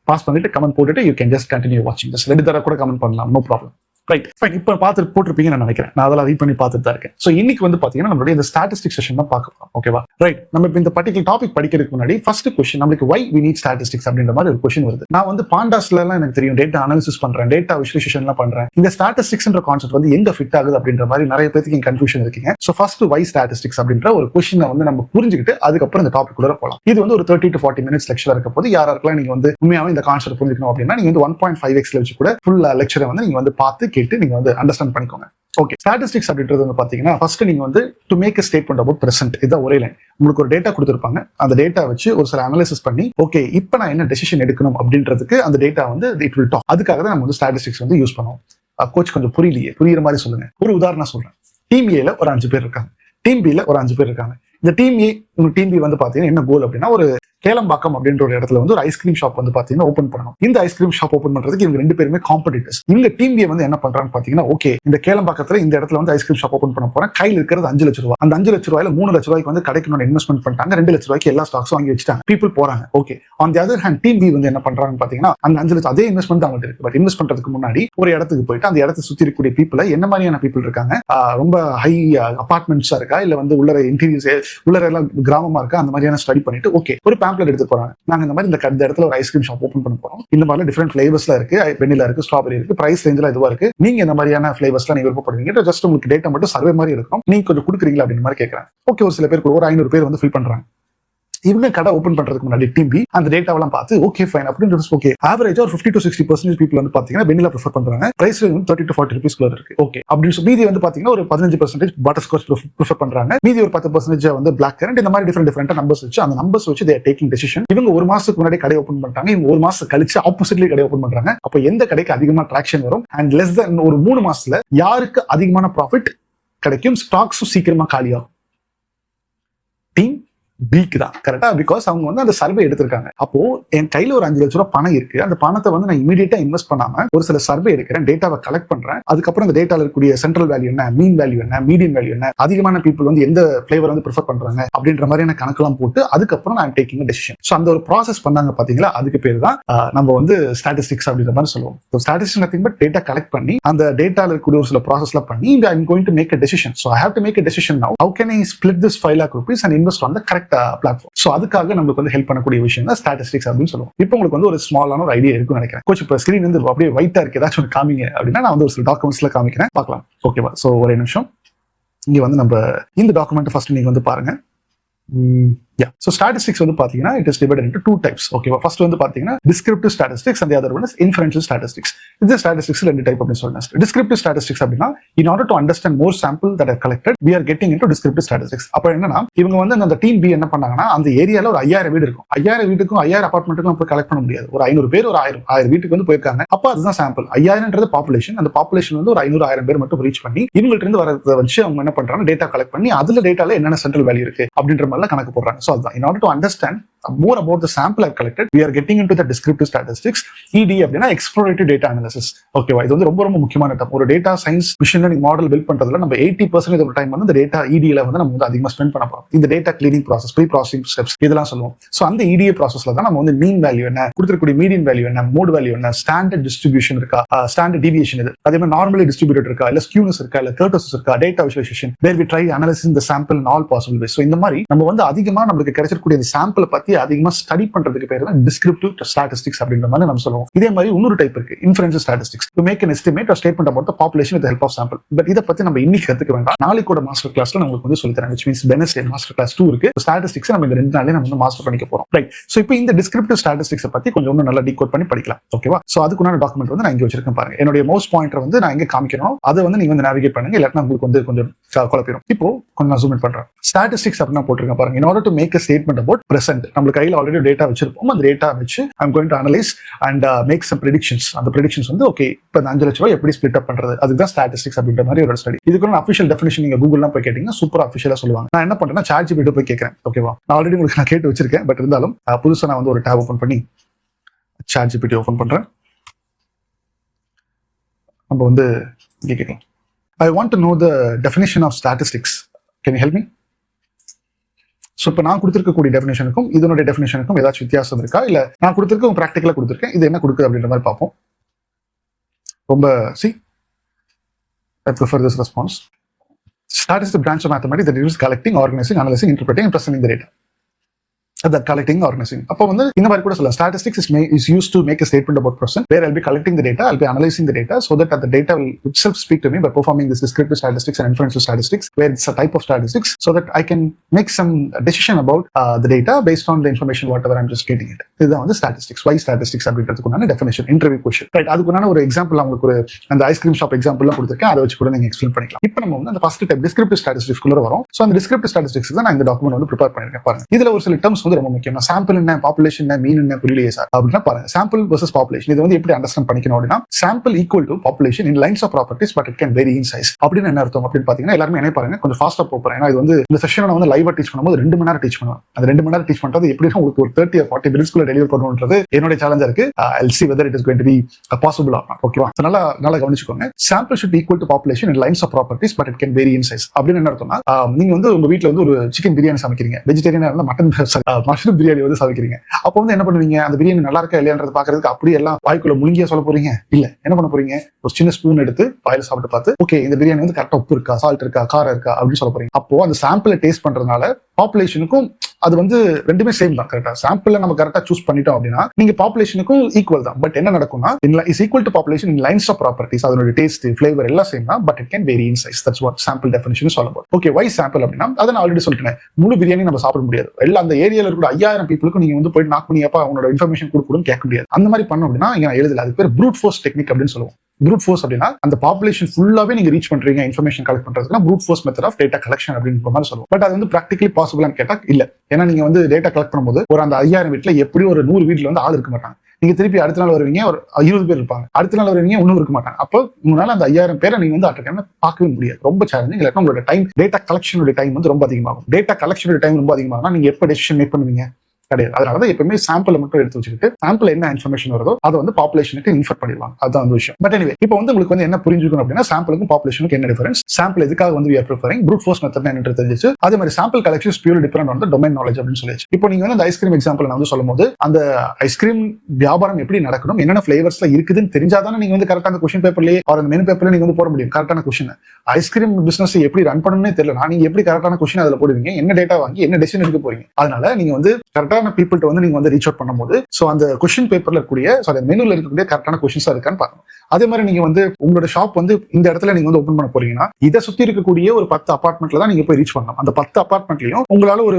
பாஸ் பண்ணிட்டு கமெண்ட் போட்டுட்டு யூ கேன் ஜஸ்ட் கண்டினியூ வாட்சிங். ஜஸ்ட் 2 தடவை கூட கமெண்ட் பண்ணலாம், நோ ப்ராப்ளம். Right, fine. இப்போ பார்த்து போட்டிருப்பீங்கன்னு நான் நினைக்கிறேன். நான் அதெல்லாம் ரீட் பண்ணி பார்த்துட்டு தான் இருக்கேன். ஸோ இன்னைக்கு வந்து பாத்தீங்கன்னா நம்மளுடைய இந்த ஸ்டாட்டிஸ்டிக்ஸ் செஷன் தான் பார்க்க போறோம். ஓகேவா? ரைட். நம்ம இப்போ இந்த பர்டிகுலர் டாபிக் படிக்கிறதுக்கு முன்னாடி ஃபர்ஸ்ட் கொஸ்டின் நம்மளுக்கு வை வி நீட் ஸ்டாட்டிஸ்டிக்ஸ் அப்படின்ற மாதிரி ஒரு கொஸ்டின் வருது. நான் வந்து பாண்டாஸ்ல எல்லாம் எனக்கு தெரியும், டேட்டா அனாலிசிஸ் பண்றேன், டேட்டா விசுவலைசேஷன் எல்லாம் பண்றேன். இந்த ஸ்டாட்டிஸ்டிக்ஸ்ன்ற கான்செப்ட் வந்து எங்க ஃபிட் ஆகுது அப்படின்ற மாதிரி நிறைய பேருக்கு கன்ஃபியூஷன் இருக்கீங்க. ஸோ ஃபர்ஸ்ட் வை ஸ்டாட்டிஸ்டிக்ஸ் அப்படின்ற ஒரு கொஸ்டினை வந்து நம்ம புரிஞ்சுக்கிட்டு அதுக்கப்புறம் இந்த டாபிக் உள்ள போகலாம். இது வந்து ஒரு 30 to 40 minutes லெக்சர் இருக்க போது யாருக்கெல்லாம் நீங்க வந்து உண்மையாவே இந்த கான்செப்ட் புரிஞ்சுக்கணும் அப்படின்னா நீங்க வந்து 1.5x வச்சு கூட ஃபுல் லெக்சரை வந்து நீங்க வந்து பார்த்து கேட்டு நீங்க வந்து அண்டர்ஸ்டாண்ட் பண்ணிக்கோங்க. ஓகே, ஸ்டாட்டிஸ்டிக்ஸ் அப்படின்றது வந்து பாத்தீங்கன்னா ஃபர்ஸ்ட் நீங்க வந்து to make a statement about present, இதான் ஒரே லைன். உங்களுக்கு ஒரு டேட்டா கொடுத்திருப்பாங்க, அந்த டேட்டா வச்சு ஒரு சில அனாலிசிஸ் பண்ணி ஓகே இப்போ நான் என்ன டெசிஷன் எடுக்கணும் அப்படின்றதுக்கு அந்த டேட்டா வந்து இட் வில் டாக். அதுக்காக தான் நம்ம வந்து ஸ்டாட்டிஸ்டிக்ஸ் வந்து யூஸ் பண்ணுவோம். கோச் கொஞ்சம் புரியுற மாதிரி சொல்லுங்க. ஒரு உதாரணம் சொல்றேன். டீம் ஏல ஒரு 5 பேர் இருக்காங்க, டீம் பில ஒரு 5 பேர் இருக்காங்க. இந்த டீம் ஏ டீம் பி வந்து பாத்தீங்கன்னா என்ன கோல் அப்படின்னா ஒரு கேளம்பாக்கம் அப்படின்ற ஒரு இடத்துல வந்து ஒரு ஐஸ்கிரீம் ஷாப் வந்து பாத்தீங்கன்னா ஓபன் பண்ணணும். இந்த ஐஸ்கிரீம் ஷாப் ஓபன் பண்றதுக்கு இவங்க 2 பேருமே காம்படிட்டர்ஸ். இவங்க டீம் ஏ வந்து என்ன பண்றாங்க பாத்தீங்கன்னா ஓகே இந்த கேளம்பாக்கத்துல இந்த இடத்துல வந்து ஐஸ்கிரீம் ஷாப் ஓபன் பண்ண போறேன், கையில் இருக்கிறது 5 லட்சம் ரூபாய். அந்த 5 லட்சம் ரூபாயில 3 லட்சம் ரூபாய்க்கு வந்து கடைக்கு இன்வெஸ்ட்மெண்ட் பண்ணிட்டாங்க, 2 லட்சம் ரூபாய்க்கு எல்லா ஸ்டாக்ஸும் வாங்கி வச்சுட்டாங்க. பீப்புள் போறாங்க. Okay, on the other hand team B வந்து என்ன பண்றாங்க பாத்தீங்கன்னா அந்த 5 லட்சம் அதே இன்வெஸ்ட்மெண்ட் அவங்களுக்கு இருக்கு. பட் இன்வெஸ்ட் பண்றதுக்கு முன்னாடி ஒரு இடத்துக்கு போயிட்டு அந்த இடத்தை சுத்தி இருக்கக்கூடிய பீப்புளை என்ன மாதிரியான பீப்புள் இருக்காங்க, ரொம்ப ஹை அபார்ட்மெண்ட்ஸா இருக்கா இல்ல வந்து உள்ள இன்டீரியர்ஸ் உள்ள எல்லாம் கிராமமா இருக்கா, அந்த மாதிரியான ஸ்டடி பண்ணிட்டு ஓகே ஒரு பேம்ப்ளெட் எடுத்து போறாங்க. நாங்க இந்த மாதிரி இந்த இடத்துல ஒரு ஐஸ்கிரீம் ஷாப் ஓபன் பண்ண போறோம், இந்த மாதிரி டிஃபரெண்ட் ஃபிளேவர்ஸ்ல இருக்கு, வெண்ணிலா இருக்கு, ஸ்ட்ராபெரி இருக்கு, பிரைஸ் ரேஞ்சில இதுவா இருக்கு, நீங்க இந்த மாதிரியான ஃபிளேவர்ஸ்லாம் நீங்க விருப்பப்படுவீங்க, ஜஸ்ட் உங்களுக்கு டேட்டா மட்டும் சர்வே மாதிரி இருக்கும், நீங்க கொஞ்சம் கொடுக்குறீங்களா அப்படின்னு மாதிரி கேட்கறேன். ஓகே, ஒரு சில பேர் ஒரு 500 பேர் வந்து ஃபில் பண்றாங்க. இவங்க கடை ஓபன் பண்றதுக்கு முன்னாடி டீம் பி அந்த டேட்டாவெல்லாம் பார்த்து ஓகே ஃபைன் அப்படின்னு ஓகே ஆவரேஜா ஒரு 50 to 60% பீப்புள் வந்து பாத்தீங்கன்னா வெண்ணிலா ப்ரிஃபர் பண்றாங்க, பிரைஸ் வந்து 30 to 40 rupees இருக்கு. ஓகே அப்படின்னு சொல்லி மீதி வந்து பாத்தீங்கன்னா ஒரு 15% பட்டர் ஸ்காட்ச் ப்ரிஃபர் பண்றாங்க, மீதி ஒரு 10% வந்து பிளாக் கரண்ட், இந்த மாதிரி டிஃபரெண்ட் நம்பர்ஸ் வச்சு அந்த நம்பர்ஸ் வச்சு தே ஆர் டேக்கிங் டெசிஷன். இவங்க ஒரு மாசத்துக்கு முன்னாடி கடை ஓபன் பண்றாங்க, இவங்க ஒரு மாசம் கழிச்சு ஆப்போசிட்லி கடை ஓபன் பண்றாங்க. அப்போ எந்த கடைக்கு அதிகமா ட்ராக்ஷன் வரும் அண்ட் லெஸ் தென் ஒரு 3 மாசத்துல யாருக்கு அதிகமான ப்ராஃபிட் கிடைக்கும், ஸ்டாக்ஸும் சீக்கிரமா காலியாகும், டீம் பிக்கு தான். கரெக்டா? பிகாஸ் அவங்க வந்து அந்த சர்வே எடுத்திருக்காங்க. அப்போ என் கையில ஒரு 5 லட்சம் ரூபாய் பணம் இருக்கு, அந்த பணத்தை வந்து நான் இமீடியட்டா இன்வெஸ்ட் பண்ணாம ஒரு சில சர்வே எடுக்கிறேன், டேட்டாவை கலெக்ட் பண்றேன், அதுக்கப்புறம் அந்த டேட்டால இருக்கக்கூடிய சென்ட்ரல் வேல்யூ என்ன, மீன் வேல்யூ என்ன, மீடியன் வேல்யூ என்ன, அதிகமான பீப்புள் வந்து எந்த ஃபிளேவர் வந்து ப்ரிஃபர் பண்றாங்க அப்படின்ற மாதிரியான கணக்கெல்லாம் போட்டு அதுக்கப்புறம் நான் டேக்கிங் டெசிஷன். ஸோ அந்த ஒரு ப்ராசஸ் பண்ணாங்க பாத்தீங்களா, அதுக்கு பேர் தான் நம்ம வந்து ஸ்டாட்டிஸ்டிக்ஸ் அப்படின்ற மாதிரி சொல்லுவோம். Statistics nothing but data collect பண்ணி அந்த டேட்டால இருக்கக்கூடிய ஒரு சில ப்ராசஸ்ல பண்ணி I am going to make a decision. So I have to make a decision now. How can I split this 5 lakh rupees and invest on the correct platform? So அதுக்காக நமக்கு வந்து ஹெல்ப் பண்ணக்கூடிய விஷயம் தான் ஸ்டாட்டிஸ்டிக்ஸ் அப்படின்னு சொல்லுவோம். இப்போ உங்களுக்கு வந்து ஒரு ஸ்மாலான ஒரு ஐடியா இருக்குன்னு நினைக்கிறேன். கோச் இப்போ ஸ்கிரீன் வந்து அப்படியே ஒயிட்டா இருக்கு, ஏதாச்சும் காமிங்க அப்படின்னா நான் வந்து ஒரு சில டாக்குமெண்ட்ஸ்ல காமிக்கிறேன், பார்க்கலாம். ஓகேவா? ஸோ ஒரே நிமிஷம். இங்க வந்து நம்ம இந்த டாக்குமெண்ட் ஃபர்ஸ்ட் நீங்க வந்து பாருங்க. So statistics வந்து பாத்தீங்கன்னா it is divided into 2 types. ஓகேவா? ஃபர்ஸ்ட் வந்து பாத்தீங்கன்னா descriptive statistics and the other one is inferential statistics. இந்த statistics 2 டைப் அப்படி சொல்றேன். descriptive statistics அப்படின்னா in order to understand more sample that are collected we are getting into descriptive statistics. அப்ப என்னன்னா இவங்க வந்து அந்த டீம் பி என்ன பண்ணாங்கன்னா அந்த ஏரியால ஒரு 5000 வீடு இருக்கும், 5000 வீட்டுக்கும் 5000 அபார்ட்மெண்ட்டுக்கும் போய் கலெக்ட் பண்ண முடியாது. ஒரு 500 பேர் ஒரு 1000 வீட்டுக்கு வந்து போயிருக்காங்க. அப்ப அதுதான் சாம்பிள். 5000ன்றது பாப்புலேஷன், அந்த பாப்புலேஷன் வந்து ஒரு 500-1000 பேர் மட்டும் ரீச் பண்ணி இவங்கள்ட்ட இருந்து வரதை வச்சு அவங்க என்ன பண்றாங்க, டேட்டா கலெக்ட் பண்ணி அதுல டேட்டால என்னென்ன சென்ட்ரல் வேல்யூ இருக்கு அப்படின்ற மாதிரி கணக்கு போடுறாங்க. So in order to understand more about the sample I've collected. We are getting into the descriptive statistics. ED அப்படின்னா exploratory data analysis. ஓகேவா, இது வந்து ரொம்ப ரொம்ப முக்கியமான டம். ஒரு data science machine learning model build பண்றதுல நம்ம 80% ஆஃப் டைம் வந்து இந்த டேட்டா EDல வந்து நம்ம வந்து அதிகமாக ஸ்பெண்ட் பண்ண போறோம். இந்த data cleaning process, pre processing steps இதெல்லாம் சொல்லுவோம். ஸோ அந்த EDA ப்ராசஸ்ல தான் நம்ம வந்து மீன் வேல்யூ என்ன, கொடுத்துருக்கூடிய மீடியன் வேல்யூ என்ன, மோட் வேல்யூ என்ன, ஸ்டாண்டர்ட் டிஸ்ட்ரிபியூஷன் இருக்கா, ஸ்டாண்டர்ட் டிவியேஷன் இது, அதே மாதிரி நார்மலி டிஸ்ட்ரிபியூட்டட் இருக்கா, இல்ல ஸ்கியூனஸ் இருக்கா, இல்ல கர்டோசஸ் இருக்கா, data visualisation, where we try analysing the sample in all possible ways. So இந்த மாதிரி நம்ம வந்து அதிகமா நம்மளுக்கு கிடைச்சிருக்கூடிய இந்த சாம்பிளை பத்தி அதிகமா ஸ்டடி பண்றதுக்கு பேர் தான் டிஸ்கிரிப்டிவ் ஸ்டாட்டிஸ்டிக்ஸ் அப்படின்ற மாதிரி நம்ம சொல்லுவோம். இதே மாதிரி இன்னொரு டைப் இருக்கு, inferential statistics. To make an estimate or statement about the population with the help of sample. But இதை பத்தி நம்ம இன்னைக்கு கத்துக்க வேண்டாம். நாளைக்கு மாஸ்டர் கிளாஸ்ல உங்களுக்கு வந்து சொல்லி தரேன். which means Wednesday master class 2 இருக்கு. ஸ்டாட்டிஸ்டிக்ஸ் நம்ம இந்த 2 நாள்லயே நம்ம வந்து மாஸ்டர் பண்ணிக்க போறோம். ரைட். சோ இப்போ இந்த டிஸ்கிரிப்டிவ் ஸ்டாட்டிஸ்டிக்ஸ் பத்தி கொஞ்சம் நல்லா டீகோட் பண்ணி படிக்கலாம். ஓகேவா? சோ அதுக்குண்டான டாக்குமெண்ட் வந்து நான் இங்க வச்சிருக்கேன் பாருங்க. என்னுடைய மவுஸ் பாயிண்டர் வந்து நான் எங்க காமிக்கணும் அதை வந்து நீங்க வந்து நேவிகேட் பண்ணுங்க. இல்லாட்டினா உங்களுக்கு வந்து கொஞ்சம் குழப்பிடும். இப்போ கொஞ்சம் நான் ஜூம் இன் பண்றேன். ஸ்டாட்டிஸ்டிக்ஸ் அப்படின்னா போட்டிருக்கேன் பாருங்க. in order to make a statement about present, நம்ம கையில ஆல்ரெடி டேட்டா வச்சிருப்போம். அந்த டேட்டா வச்சு I'm going to analyze and make some predictions. அந்த predictions வந்து ஓகே இப்போ 5 லட்சம் ரூபாய் எப்படி ஸ்பிளிட் அப் பண்றது, அதுதான் ஸ்டாட்டிஸ்டிக்ஸ் அப்படின்ற மாதிரி ஒரு ஸ்டடி. இதுக்கு அஃபிஷியல் டெஃபினிஷன் நீங்க கூகுள்லாம் போய் கேட்டீங்கன்னா சூப்பர் அஃபிஷியலா சொல்லுவாங்க. நான் என்ன பண்றேன்னா ChatGPT போய் கேட்கறேன். ஓகேவா? நான் ஆல்ரெடி உங்களுக்கு நான் கேட்டு வச்சிருக்கேன். பட் இருந்தாலும் புதுசா நான் வந்து ஒரு டேப் ஓபன் பண்ணி ChatGPT ஓபன் பண்றேன். நம்ம வந்து இங்க கேட்கலாம். I want to know the definition of statistics. Can you help me? So இப்போ நான் கொடுத்துருக்கக்கூடிய டெஃபினேஷனுக்கும் இதனுடைய டெஃபினேஷனுக்கும் ஏதாச்சும் வித்தியாசம் இருக்கா, இல்ல நான் கொடுத்துருக்க ப்ராக்டிக்கலா கொடுத்துருக்கேன், இது என்ன கொடுக்குது அப்படின்ற மாதிரி பார்ப்போம். ரொம்ப I prefer this response. Statistics branch of mathematics that uses collecting, organizing, analyzing, interpreting and presenting the data. That collecting, organizing. அப்போ வந்து இந்த மாதிரி கூட சொல்லலாம். Statistics is used to make a statement about person, where I'll be collecting the data, I'll be analyzing the data, so that the data will itself speak to me by performing this descriptive statistics and inferential statistics, where it's a type of statistics, so that I can make some decision about the data based on the information whatever I'm just getting it. இதுதான் வந்து statistics. Why statistics அப்படின்றதுக்குண்டான definition, interview question. Right. அதுக்குண்டான ஒரு example உங்களுக்கு ஒரு அந்த ice cream shop எக்ஸாம்பிள்லாம் கொடுத்துருக்கேன். அதை வச்சு கூட நீங்க எக்ஸ்பிளைன் பண்ணிக்கலாம். இப்போ நம்ம வந்து அந்த ஃபர்ஸ்ட் டைப் டிஸ்கிரிப்டிவ் ஸ்டாட்டிஸ்டிக்ஸ் குள்ள வரோம். ஸோ அந்த டிஸ்கிரிப்டிவ் ஸ்டாட்டிஸ்டிக்ஸ் தான் நான் இந்த டாக்குமெண்ட் வந்து ப்ரிப்பேர் பண்ணிருக்கேன். பாருங்க, இதுல ஒரு சில டர்ம்ஸ் ரொம்ப முக்கியம். சாம்பிள் என்ன, பாப்புலேஷன் என்ன, மீன் என்ன புரியலையே சார் அப்படின்னா பாருங்க. சாம்பிள் வர்சஸ் பாப்புலேஷன் இது வந்து எப்படி அண்டர்ஸ்டாண்ட் பண்ணிக்கணும் அப்படின்னா, sample equal to population in lines of properties but it can vary in size. அப்படின்னு என்ன அர்த்தம் அப்படின்னு பாத்தீங்கன்னா, எல்லாருமே என்ன பாருங்க, கொஞ்சம் ஃபாஸ்டா போறேன். ஏன்னா இது வந்து இந்த செஷனை நான் வந்து லைவா டீச் பண்ணும்போது 2 மணி நேரம் டீச் பண்ணுவேன். அந்த 2 மணி நேரம் டீச் பண்றது எப்படின்னா உங்களுக்கு ஒரு 30 or 40 மினிட்ஸ்க்குள்ள டெலிவர் பண்ணணும்ன்றது என்னோட சேலஞ்சா இருக்கு. I'll see whether it is going to be possible or not. ஓகேவா? நல்லா கவனிச்சுக்கோங்க. Sample should be equal to population in lines of properties but it can vary in size. அப்படின்னு என்ன அர்த்தம்னா, நீங்க வந்து உங்க வீட்ல வந்து ஒரு சிக்கன் பிரியாணி சமைக்கிறீங்க, வெஜிடேரியனா இருந்தா மஷ்ரூம் பிரியாணி வந்து சமைக்கிறீங்க. அப்போ வந்து என்ன பண்ணுவீங்க, அந்த பிரியாணி நல்லா இருக்கா இல்லையான்றது பாக்குறதுக்கு அப்படியே எல்லாம் வாய்க்குள்ள முழுங்கியா சொல்ல போறீங்க இல்ல. என்ன பண்ண போறீங்க, ஒரு சின்ன ஸ்பூன் எடுத்து வாயில சாப்பிட்டு பார்த்து ஓகே இந்த பிரியாணி வந்து கரெக்டா உப்பு இருக்கா, சால்ட் இருக்கா, காரம் இருக்கா அப்படின்னு சொல்ல போறீங்க. அப்போ அந்த சாம்பிளை டேஸ்ட் பண்றதுனால பாப்புலேஷனுக்கும் அது வந்து ரெண்டுமே சேம் தான். கரெக்டா சாம்பிள் நம்ம கரெக்டா சூஸ் பண்ணிட்டோம் அப்படின்னா நீங்க பாப்புலேஷனுக்கும் ஈக்குவல் தான். பட் என்ன நடக்கும்னா, is equal to population in lines of properties. அதோட டேஸ்ட், ஃபிளேவர் எல்லாம் சேம் தான். But it can vary in size. That's what sample definition சொல்ல போறோம். ஓகே, வை சாம்பிள் அப்படின்னா, அதை நான் ஆல்ரெடி சொல்லிட்டேன். முழு பிரியாணி நம்ம சாப்பிட முடியாது. எல்லாம் அந்த ஏரியால இருக்கிற 5000 பீப்புளுக்கு நீங்க வந்து போயிட்டு நாக் பண்ணியப்பா அவங்களோட இன்ஃபர்மேஷன் கொடுக்கணும்னு கேட்க முடியாது. அந்த மாதிரி பண்ணோம் அப்படின்னா இங்க நான் எழுதல. அது பேர் ப்ரூட் ஃபோர்ஸ் டெக்னிக் அப்படின்னு சொல்லுவோம். ப்ரூட் ஃபோர்ஸ் அப்படின்னா அந்த பாப்புலேஷன் ஃபுல்லாவே நீங்க ரீச் பண்றீங்க இன்ஃபர்மேஷன் கலெக்ட் பண்றதுக்கு brute force method of data collection அப்படின்ற மாதிரி சொல்லுவோம். பட் அது வந்து பிராக்டிகலி பாசிபிளான்னு கேட்டா இல்ல. ஏன்னா நீங்க வந்து டேட்டா கலெக்ட் பண்ணும்போது ஒரு அந்த 5000 வீட்டுல எப்படி ஒரு 100 வீட்டுல வந்து ஆள் இருக்க மாட்டாங்க. நீங்க திருப்பி அடுத்த நாள் வருவீங்க, ஒரு 20 பேர் இருப்பாங்க. அடுத்த நாள் வருவீங்க, ஒன்னும் இருக்க மாட்டாங்க. அப்போ உங்களால அந்த 5000 பேரை நீங்க வந்து அட்டை பார்க்கவே முடியாது. ரொம்ப சேலஞ்சிங். இல்லாட்டா உங்களோட டைம், டேட்டா கலெக்ஷனோட டைம் வந்து ரொம்ப அதிகமாகும். டேட்டா கலெக்ஷனோட டைம் ரொம்ப அதிகமாகும். நீங்க எப்ப டெசிஷன் மேக் பண்ணுவீங்க கிடையாது. அதனாலதான் எப்பவுமே சாம்பிள் மட்டும் எடுத்து வச்சுக்கிட்டு சாம்பிள் என்ன இன்ஃபர்மேஷன் வருதோ அதை வந்து பாப்புலேஷனுக்கு இன்ஃபர் பண்ணிடுவாங்க. அதுதான் அந்த விஷயம். பட் எனிவே இப்போ வந்து உங்களுக்கு வந்து என்ன புரிஞ்சுக்கணும் அப்படின்னா, சாம்பிளுக்கும் பாப்புலேஷனுக்கு என்ன டிஃபரன்ஸ், சாம்பிள் எதுக்காக வந்து we are preferring, brute force method என்ன தெரிஞ்சிச்சு. அதே மாதிரி sample collection purely depend on the domain knowledge அப்படின்னு சொல்லிச்சு. இப்போ நீங்க வந்து அந்த ஐஸ்கிரீம் எக்ஸாம்பிள் நான் வந்து சொல்லும்போது அந்த ஐஸ்கிரீம் வியாபாரம் எப்படி நடக்கணும், என்னென்ன ஃபிளேவர்ஸ்ல இருக்குதுன்னு தெரிஞ்சாதானே நீங்க வந்து கரெக்டான கொஸ்டின் பேப்பர்லயே அந்த மெனு பேப்பர்ல நீங்க வந்து போட முடியும் கரெக்டான கொஸ்டின். ஐஸ்கிரீம் பிசினஸ் எப்படி ரன் பண்ணணும்னே தெரியல, நீங்க எப்படி கரெக்டான கொஸ்டின் அதுல போடுவீங்க, என்ன டேட்டா வாங்கி என்ன டெசிஷன் எடுக்க போறீங்க. அதனால நீங்க வந்து கரெக்டான பீப்புள்கிட்ட வந்து நீங்க வந்து ரீச் அவுட் பண்ணும்போது சோ அந்த கொஸ்டின் பேப்பர்ல இருக்கக்கூடிய மெனுல இருக்கக்கூடிய கரெக்டான கொஸ்டின்ஸா இருக்கான்னு பார்க்கணும். அதே மாதிரி நீங்க வந்து உங்களோட ஷாப் வந்து இந்த இடத்துல நீங்க வந்து ஓபன் பண்ண போறீங்கன்னா இதை சுத்தி இருக்கக்கூடிய ஒரு 10 அபார்ட்மெண்ட்ல தான் நீங்க போய் ரீச் பண்ணலாம். அந்த 10 அபார்ட்மெண்ட்லயும் உங்களால ஒரு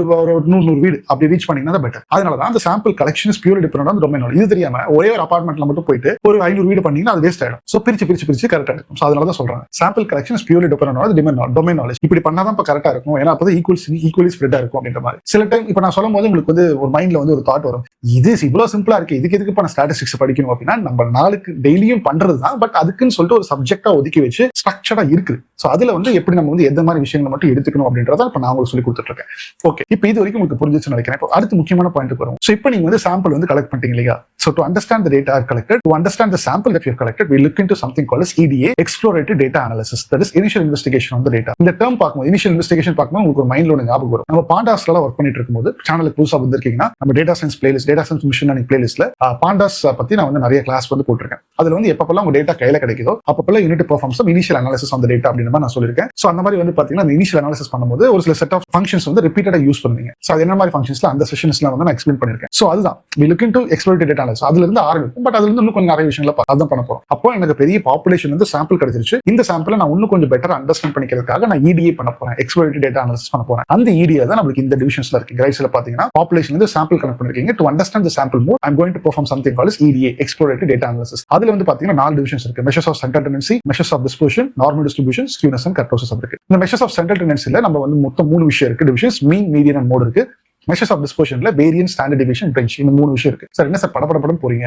100 வீடு அப்படி ரீச் பண்ணீங்கன்னா பெட்டர். அதனாலதான் அந்த sample collection is purely depend on domain knowledge. இது தெரியாம ஒரே ஒரு அபார்ட்மெண்ட்ல மட்டும் போயிட்டு ஒரு 500 வீடு பண்ணீங்கன்னா அது வேஸ்ட் ஆயிடும். சோ பிரிச்சு கரெக்டா இருக்கும். சோ அதனாலதான் சொல்றாங்க sample collection is purely depend on domain knowledge. இப்படி பண்ணாதான் இப்ப கரெக்டா இருக்கும். ஏன்னா அப்பதான் ஈக்குவலி ஸ்ப்ரெட்டா இருக்கும் அப்படின்ற மாதிரி. சில டைம் இப்ப நான் சொல்லும் போது உங்களுக்கு வந்து ஒரு மைண்ட்ல வந்து ஒரு தாட் வரும், இது இவ்வளவு சிம்பிளா இருக்கு, இதுக்கு எதுக்கு நான் ஸ்டாட்டிஸ்டிக்ஸ் படிக்கணும் அப்படின்னா, நம்ம நாளுக்கு டெய்லியும் பண்றதுதான். பட் அதுக்குன்னு சொல்லிட்டு ஒரு சப்ஜெக்டா ஒதுக்கி வச்சு ஸ்ட்ரக்சரா இருக்கு. சோ அதுல வந்து எப்படி நம்ம வந்து எந்த மாதிரி விஷயங்களை மட்டும் எடுத்துக்கணும் அப்படின்றத இப்ப நான் உங்களுக்கு சொல்லி கொடுத்துட்டு இருக்கேன். ஓகே, இப்போ இது வரைக்கும் உங்களுக்கு புரிஞ்சிச்சுன்னு நினைக்கிறேன். இப்போ அடுத்து முக்கியமான பாயிண்ட் வரும். சோ இப்போ நீங்க வந்து சாம்பிள் வந்து கலெக்ட் பண்ணிட்டீங்க இல்லையா? So to understand the data are collected, to understand the sample that you have collected, we look into something called as EDA, exploratory data analysis. That is initial investigation of the data. இந்த term பார்க்கும்போது initial investigation பார்க்கும்போது உங்களுக்கு ஒரு மைண்ட்ல ஒரு ஞாபகம் வரும். நம்ம பாண்டாஸ்ல ஒர்க் பண்ணிட்டு இருக்கும்போது சேனலுக்கு புதுசா வந்திருக்கீங்கன்னா, நம்ம data science playlist, data science machine learning பிளேலிஸ்ட்ல பாண்டாஸ் பத்தி நான் வந்து நிறைய கிளாஸ் வந்து போட்டிருக்கேன். அதுல வந்து எப்பப்பெல்லாம் உங்க டேட்டா கையில கிடைக்குதோ அப்பப்பெல்லாம் unit performance initial analysis on the data அப்படின்னு நான் சொல்லியிருக்கேன். சோ அந்த மாதிரி வந்து பாத்தீங்கன்னா அந்த இனிஷியல் அனாலிசிஸ் பண்ணும்போது ஒரு சில செட் ஆஃப் ஃபங்க்ஷன்ஸ் வந்து ரிப்பீட்டடா யூஸ் பண்ணுவீங்க. சோ அது என்ன மாதிரி ஃபங்க்ஷன்ஸ்ல அந்த செஷன்ஸ்ல வந்து நான் எக்ஸ்பிளைன் பண்ணிருக்கேன். சோ அதுதான் we look into exploratory data analysis. அதுல இருந்து ஆரம்பிக்கும். பட் அதுல இருந்து இன்னும் கொஞ்சம் நிறைய விஷயங்களை அதான் பண்ண போறோம். அப்போ எனக்கு பெரிய பாப்புலேஷன் வந்து சாம்பிள் கிடைச்சிருச்சு. இந்த சாம்பிளை நான் இன்னும் கொஞ்சம் பெட்டரா அண்டர்ஸ்டாண்ட் பண்ணிக்கிறதுக்காக நான் EDA பண்ண போறேன், எக்ஸ்ப்ளோரேட்டரி டேட்டா அனாலிசிஸ் பண்ண போறேன். அந்த EDA தான் நமக்கு இந்த டிவிஷன்ஸ்ல இருக்கு. ரைட்ஸ்ல பாத்தீங்கன்னா பாப்புலேஷன் வந்து சாம்பிள் கனெக்ட் பண்ணிருக்கீங்க. To understand the sample more I am going to perform something called EDA, exploratory data analysis. அதுல வந்து பாத்தீங்கன்னா 4 டிவிஷன்ஸ் இருக்கு. Measures of central tendency, measures of dispersion, normal distribution, skewness and kurtosis இருக்கு. இந்த measures of central டெண்டன்சில நம்ம வந்து மொத்தம் 3 விஷயம் இருக்கு. Divisions mean, median and mode இருக்கு. மெஷர்ஸ் ஆஃப் டிஸ்பர்ஷன்ல வேரியன்ஸ், ஸ்டாண்டர்ட் டிவியேஷன், ரேஞ்ச், இந்த 3 விஷயம் இருக்கு. சார் என்ன சார் படப்படப்படம் போறீங்க?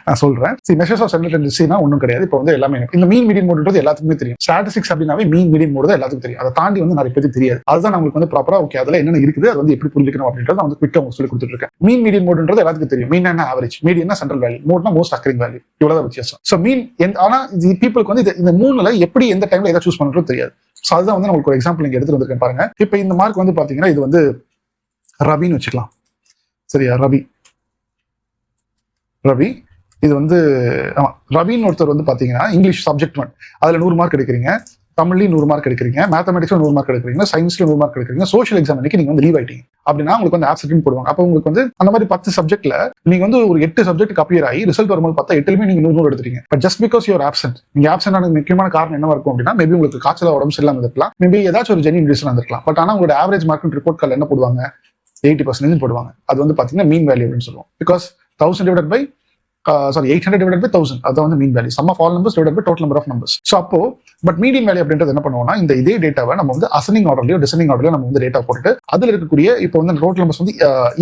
நான் சொல்றேன். மெஷர்ஸ் ஆஃப் சென்ட்ரல் டெண்டன்சினா ஒன்றும் கிடையாது. இப்போ வந்து எல்லாமே இந்த மீன், மீடியன் மோட்ன்றது எல்லாத்துக்குமே தெரியும். ஸ்டாட்டிஸ்டிக்ஸ் அப்படின்னாவே மீன், மீடியன் மோட் தான் எல்லாத்துக்கும் தெரியும். அதை தாண்டி வந்து நிறைய பேருக்கு தெரியாது. அதுதான் நம்மளுக்கு வந்து ப்ராப்பரா ஓகே அதுல என்ன இருக்குது, அது வந்து எப்படி புரிஞ்சுக்கணும் அப்படின்றத வந்து குவிக்கா உங்களுக்கு சொல்லி கொடுத்துட்டு இருக்கேன். மீன், மீடியன் மோட்ன்றது எல்லாத்துக்கும் தெரியும். மீன் என்ன ஆவரேஜ், மீடியன் சென்ட்ரல் வேல்யூ, மோட்னா மோஸ்ட் அக்கரிங் வேல்யூ. இவ்வளவுதான் வித்தியாசம். ஸோ மீன், ஆனா பீப்புளுக்கு வந்து இந்த 3ல எப்படி எந்த டைம்ல எதை சூஸ் பண்றது தெரியாது. ஸோ அதுதான் வந்து உங்களுக்கு ஒரு எக்ஸாம்பிள் இங்க எடுத்துட்டு வந்திருக்கேன் பாருங்க. இப்போ இந்த மார்க் வந்து பாத்தீங்கன்னா இது வந்து ரபின்னு வச்சுக்கலாம். சரியா? ரவி இது வந்து ஆமா ரவின்னு ஒருத்தர் வந்து பாத்தீங்கன்னா இங்கிலீஷ் சப்ஜெக்ட் 1 அதுல 100 மார்க் எடுக்கிறீங்க, தமிழ்லயும் 100 மார்க் எடுக்கிறீங்க, மேத்தமெட்டிக்ஸ்ல 100 மார்க் எடுக்கிறீங்க, சயின்ஸ்ல 100 மார்க் எடுக்கிறீங்க, சோஷியல் எக்ஸாம் அன்னைக்கு நீங்க வந்து லீவ் ஆயிட்டீங்க அப்படின்னா உங்களுக்கு வந்து ஆப்சென்ட் போடுவாங்க. அப்போ உங்களுக்கு வந்து அந்த மாதிரி 10 சப்ஜெக்ட்ல நீங்க வந்து ஒரு 8 சப்ஜெக்ட் அப்பியர் ஆகி ரிசல்ட் வரும்போது பார்த்தா 8லுமே நீங்க 100 எடுத்துட்டீங்க. But just because you're absent, நீங்க ஆப்சென்ட் ஆனது முக்கியமான காரணம் என்ன இருக்கும் அப்படின்னா, மேபி உங்களுக்கு காய்ச்சல உடம்பு சரியில்லாம இருக்கலாம், மேபி ஏதாச்சும் ஒரு ஜென்யூன் ரீசன் இருந்திருக்கலாம். பட் ஆனா உங்களோட ஆவரேஜ் மார்க் ரிப்போர்ட் கார்டில் என்ன போடுவாங்க, 80% போடுவாங்க. அது வந்து பாத்தீங்கன்னா மீன் வேல்யூ அப்படின்னு சொல்லுவோம். Because 1000 divided by 800 divided by 1000 அதான் வந்து mean value. Sum of all numbers divided by total number of numbers. So அப்போ பட் மீடியன் வேல்யூ அப்படின்றது என்ன பண்ணுவோம்னா, இந்த இதே டேட்டாவை நம்ம வந்து அசெண்டிங் ஆர்டர்லயோ டிசெண்டிங் ஆர்டர்லயோ நம்ம வந்து டேட்டா போட்டுட்டு அதுல இருக்கக்கூடிய இப்போ வந்து டோட்டல் நம்பர்ஸ் வந்து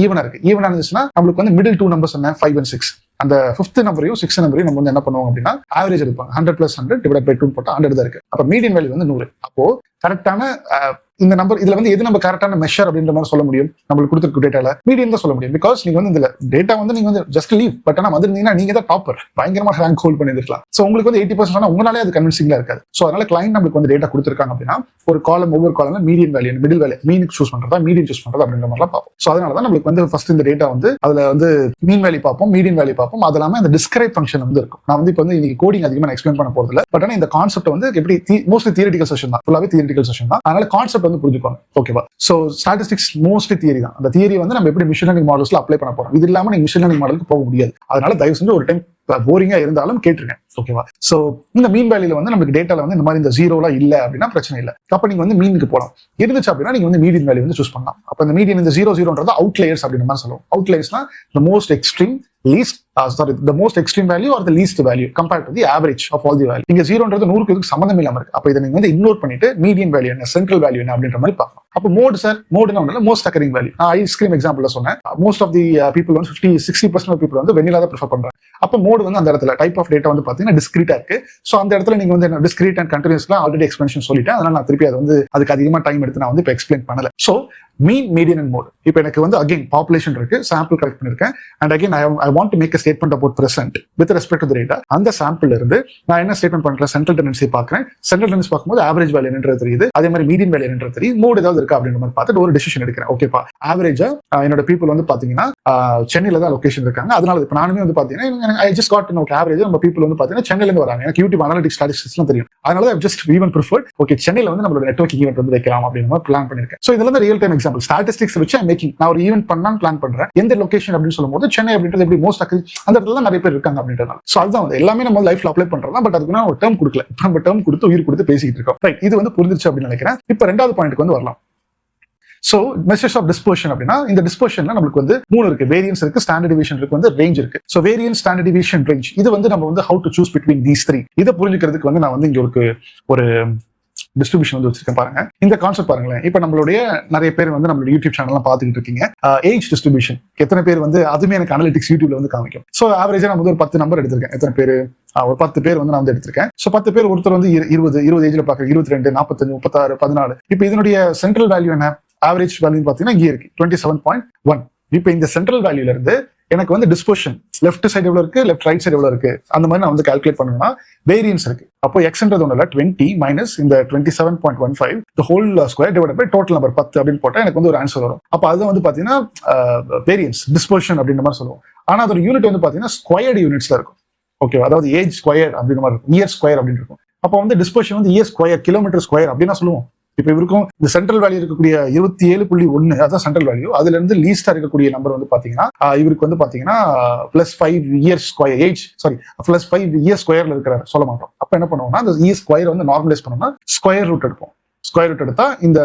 ஈவனா இருக்கு. ஈவனா இருந்துச்சுன்னா நம்மளுக்கு வந்து மிடில் 2 நம்பர்ஸ் என்ன 5 and 6, அந்த 5th நம்பரையும் 6th நம்பரையும் நம்ம வந்து என்ன பண்ணுவோம் அப்படின்னா ஆவரேஜ் எடுப்பாங்க. 100 + 100 டிவைட் பை 2 போட்டா 100 தான் இருக்கு. அப்ப மீடியன் வேல்யூ வந்து 100. அப்போ கரெக்டான இந்த நம்பர் இதுல வந்து எது நம்ம கரெக்டான மெஷர் அப்படின்ற மாதிரி சொல்ல முடியும், நம்மளுக்கு கொடுத்துருக்க டேட்டால மீடியன் தான் சொல்ல முடியும். பிகாஸ் நீங்க வந்து இந்த டேட்டா வந்து நீங்க வந்து ஜஸ்ட் லீவ், பட் ஆனா வந்திருந்தீங்கன்னா நீங்க தான் டாப்பர், பயங்கரமா ரேங்க் ஹோல்ட் பண்ணிருக்கலாம். சோ உங்களுக்கு வந்து 80% ஆனா உங்களாலே அது கன்வின்சிங்கா இருக்காது. சோ அதனால கிளைண்ட் நம்மளுக்கு வந்து டேட்டா கொடுத்துருக்காங்க அப்படின்னா ஒரு காலம் ஒவ்வொரு காலம்ல மீடியன் வேல்யூ, மிடில் வேல்யூ, மீனுக்கு சூஸ் பண்றதா மீடியன் சூஸ் பண்றதா அப்படின்ற மாதிரிலாம் பார்ப்போம். சோ அதனாலதான் நம்மளுக்கு வந்து ஃபர்ஸ்ட் இந்த டேட்டா வந்து அதுல வந்து மீன் வேல்யூ பார்ப்போம், மீடியன் வேல்யூ பார்ப்போம். அது இல்லாம இந்த டிஸ்கிரைப் ஃபங்க்ஷன் வந்து இருக்கும். நான் வந்து இப்போ வந்து இன்னைக்கு கோடிங் அதிகமா எக்ஸ்பிளைன் பண்ண போறது இல்லை. பட் ஆனா இந்த கான்செப்ட் வந்து எப்படி மோஸ்ட்லி தியரிட்டிக்கல் செஷன் தான், ஃபுல்லாவே தியரிட்டிக்கல் செஷன் தான். அதனால கான்செப்ட் வந்து புரிஞ்சுக்கோங்க. ஓகேவா? சோ ஸ்டாட்டிஸ்டிக்ஸ் மோஸ்ட்லி தியரி தான். அந்த தியரி வந்து நம்ம எப்படி மிஷின் லேர்னிங் மாடல்ஸ்ல அப்ளை பண்ண போறோம். இது இல்லாம நீங்க மிஷின் லேர்னிங் மாடலுக்கு போக முடியாது. அதனால தயவு செஞ்சு ஒரு டைம் போரிங்கா இருந்தாலும் கேட்டுருங்க. ஓகேவா? சோ இந்த மீன் வேல்யூல வந்து நமக்கு டேட்டால வந்து இந்த மாதிரி இந்த 0 இல்ல அப்படின்னா பிரச்சனை இல்லை. அப்ப நீங்க வந்து மீனுக்கு போலாம். இருந்துச்சு அப்படின்னா நீங்க வந்து மீடியன் வேல்யூ வந்து சூஸ் பண்ணலாம். அப்ப இந்த மீடியன் இந்த 0 அவுட்லேயர்ஸ் அப்படின்ற மாதிரி சொல்லுவோம். அவுட்லேயர்ஸ்னா the most extreme least the most extreme value or the least value compared to the average of all the value. இங்க 0ன்றது 100க்கு இதுக்கு சம்பந்தம் இல்லாம இருக்கு. அப்ப இதை நீங்க வந்து இக்னோர் பண்ணிட்டு மீடியன் வேல்யூ என்ன, சென்ட்ரல் வேல்யூ என்ன அப்படின்ற மாதிரி பார்க்கலாம். அப்ப மோட் சார், மோட்னா ஒண்ணு இல்ல, மோஸ்ட் அக்கரிங் வேல்யூ. நான் ஐஸ்கிரீம் எக்ஸாம்பிள்ல சொன்னேன். மோஸ்ட் ஆஃப் தி பீப்புள் வந்து 60% ஆஃப் பீப்புள் வந்து வெனிலா தான் ப்ரிஃபர் பண்றாங்க. அப்ப மோட் வந்து அந்த இடத்துல டைப் ஆஃப் டேட்டா வந்து பாத்தீங்கன்னா டிஸ்கிரீட்டா இருக்கு. சோ அந்த இடத்துல நீங்க வந்து டிஸ்கிரீட் அண்ட் கண்டினியூஸ்லாம் ஆல்ரெடி எக்ஸ்பிளேஷன் சொல்லிட்டேன். அதனால நான் திருப்பி அது வந்து அதுக்கு அதிகமா டைம் எடுத்து நான் வந்து இப்போ எக்ஸ்பிளைன் பண்ணல. So mean, median and mode. இப்போ எனக்கு வந்து அகைன் பாப்புலேஷன் இருக்கு, சாம்பிள் கலெக்ட் பண்ணிருக்கேன். And again I want to make a statement about present with respect to the data. அந்த சாம்பிள் இருந்து நான் என்ன ஸ்டேட்மெண்ட் பண்றேன், சென்ட்ரல் டெண்டன்சி பார்க்கறேன். சென்ட்ரல் டெண்டன்சி பார்க்கும்போது ஆவரேஜ் வேல்யூ என்னன்றது தெரியுது, அதே மாதிரி மீடியன் வேல்யூ என்னன்றது தெரியுது, மோட் ஏதாவது இருக்கா அப்படின்ற மாதிரி பார்த்துட்டு ஒரு டிசிஷன் எடுக்கிறேன். ஓகேப்பா, ஆவரேஜா என்னோட பீப்புள் வந்து பாத்தீங்கன்னா சென்னையில தான் லொகேஷன் இருக்காங்க. அதனால இப்போ நானுமே வந்து பாத்தீங்கன்னா I just got no average நம்ம பீப்புள் வந்து பாத்தீங்கன்னா சென்னையில இருந்து வராங்க. எனக்கு யூடியூப் அனாலிட்டிக்ஸ் ஸ்டாட்டிஸ்டிக்ஸ்லாம் தெரியும். அதனால I just even preferred okay சென்னையில வந்து நம்மளோட நெட்வொர்க் ஈவென்ட் வந்து வைக்கலாம் அப்படின்னு மாதிரி பிளான் பண்ணிருக்கேன். சோ இதெல்லாம் ரியல் டைம் எக்ஸாம்பிள் ஸ்டாட்டிஸ்டிக்ஸ் வச்சு மேக்கிங். நான் ஒரு ஈவென்ட் பண்ணலாம்னு பிளான் பண்றேன். எந்த லொகேஷன் அப்படின்னு சொல்லும்போது சென்னை அப்படின்றது எப்படி மோஸ்ட் அந்த இடத்துல தான் நிறைய பேர் இருக்காங்க அப்படின்றதால. சோ அதுதான் வந்து எல்லாமே நம்ம லைஃப்ல அப்ளை பண்றோம். பட் அதுக்கு நான் ஒரு டேர்ம் கொடுக்கல, நம்ம டேர்ம் கொடுத்து உயிர் கொடுத்து பேசிட்டு இருக்கோம். ரைட், இது வந்து புரிஞ்சிருச்சு அப்படின்னு நினைக்கிறேன். இப்போ ரெண்டாவது பாயிண்ட்க்கு வந்து வரலாம். சோ மெஷர்ஸ் ஆஃப் டிஸ்பர்ஷன் அப்படின்னா இந்த டிஸ்பர்ஷன்ல நமக்கு வந்து 3 இருக்கு. வேரியன்ஸ் இருக்கு, ஸ்டாண்டர்ட் டிவியேஷன் இருக்கு, வந்து ரேஞ்ச் இருக்கு. So variance, standard deviation, range, இது வந்து நம்ம வந்து how to choose between these 3 இதை புரிஞ்சுக்கிறதுக்கு வந்து நான் வந்து இங்க ஒரு டிஸ்ட்ரிபியூஷன் வந்து வச்சிருக்கேன் பாருங்க. இந்த கான்செப்ட் பாருங்களேன். இப்போ நம்மளுடைய நிறைய பேர் வந்து நம்மளோட யூடியூப் சேனல்லாம் பார்த்துக்கிட்டு இருக்கீங்க. ஏஜ் டிஸ்ட்ரிபியூஷன் எத்தனை பேர் வந்து அதுவுமே எனக்கு அனலிட்டிக்ஸ் யூடியூப்ல வந்து காமிக்கும். ஸோ ஆவரேஜா நான் வந்து ஒரு 10 நம்பர் எடுத்திருக்கேன். எத்தனை பேர்? ஒரு 10 பேர் வந்து நான் வந்து எடுத்திருக்கேன். ஸோ 10 பேர், ஒருத்தர் வந்து 20 ஏஜ்ல பாக்குறேன், 22, 45, 36, 14. இப்போ இதனுடைய சென்ட்ரல் வேல்யூ என்ன? ஆவரேஜ் வேல்யூ பாத்தீங்கன்னா இங்கே இருக்கு 27.1. இப்போ இந்த சென்ட்ரல் வேல்யூல இருந்து எனக்கு வந்து டிஸ்போஷன் லெஃப்ட் சைடு எவ்வளவு இருக்கு, லெஃப்ட் ரைட் சைடு எவ்வளவு இருக்கு, அந்த மாதிரி நான் வந்து கால்குலேட் பண்ணணும்னா வேரியன்ஸ் இருக்கு. அப்போ எக்ஸ்ன்றது ஒண்ணு இல்ல, 20 மைனஸ் இந்த 27.15 the whole square divided by total number 10 அப்படின்னு போட்டா எனக்கு வந்து ஒரு ஆன்சர் வரும். அப்போ அது வந்து பாத்தீங்கன்னா வேரியன்ஸ் டிஸ்போஷன் அப்படின்ற மாதிரி சொல்லுவோம். ஆனா அதோட யூனிட் வந்து பாத்தீங்கன்னா ஸ்கொயர்டு யூனிட்ஸ்ல இருக்கும். ஓகே, அதாவது ஏஜ் ஸ்கொயர் அப்படின்ற மாதிரி இருக்கும், இயர் ஸ்கொயர் அப்படின்னு இருக்கும். அப்போ வந்து டிஸ்போஷன் வந்து இயர் ஸ்கொயர், கிலோமீட்டர் ஸ்கொயர் அப்படின்னு சொல்லுவோம். இப்ப இவருக்கும் இந்த சென்ட்ரல் வேல்யூ இருக்கக்கூடிய 27.1 அதான் சென்ட்ரல் வேல்யூ. அதுல இருந்து லீஸ்டா இருக்கக்கூடிய நம்பர் வந்து பாத்தீங்கன்னா இவருக்கு வந்து பாத்தீங்கன்னா +5 இயர்ஸ் ஸ்கொயர் ஏஜ் +5 இயர்ஸ் ஸ்கொயர்ல இருக்கிறாரு சொல்ல மாட்டோம். அப்ப என்ன பண்ணுவோம்னா அந்த இயர் ஸ்கொயர் வந்து நார்மலைஸ் பண்ணோம்னா ஸ்கொயர் ரூட் எடுப்போம். ஸ்கொயர் ரூட் எடுத்தா இந்த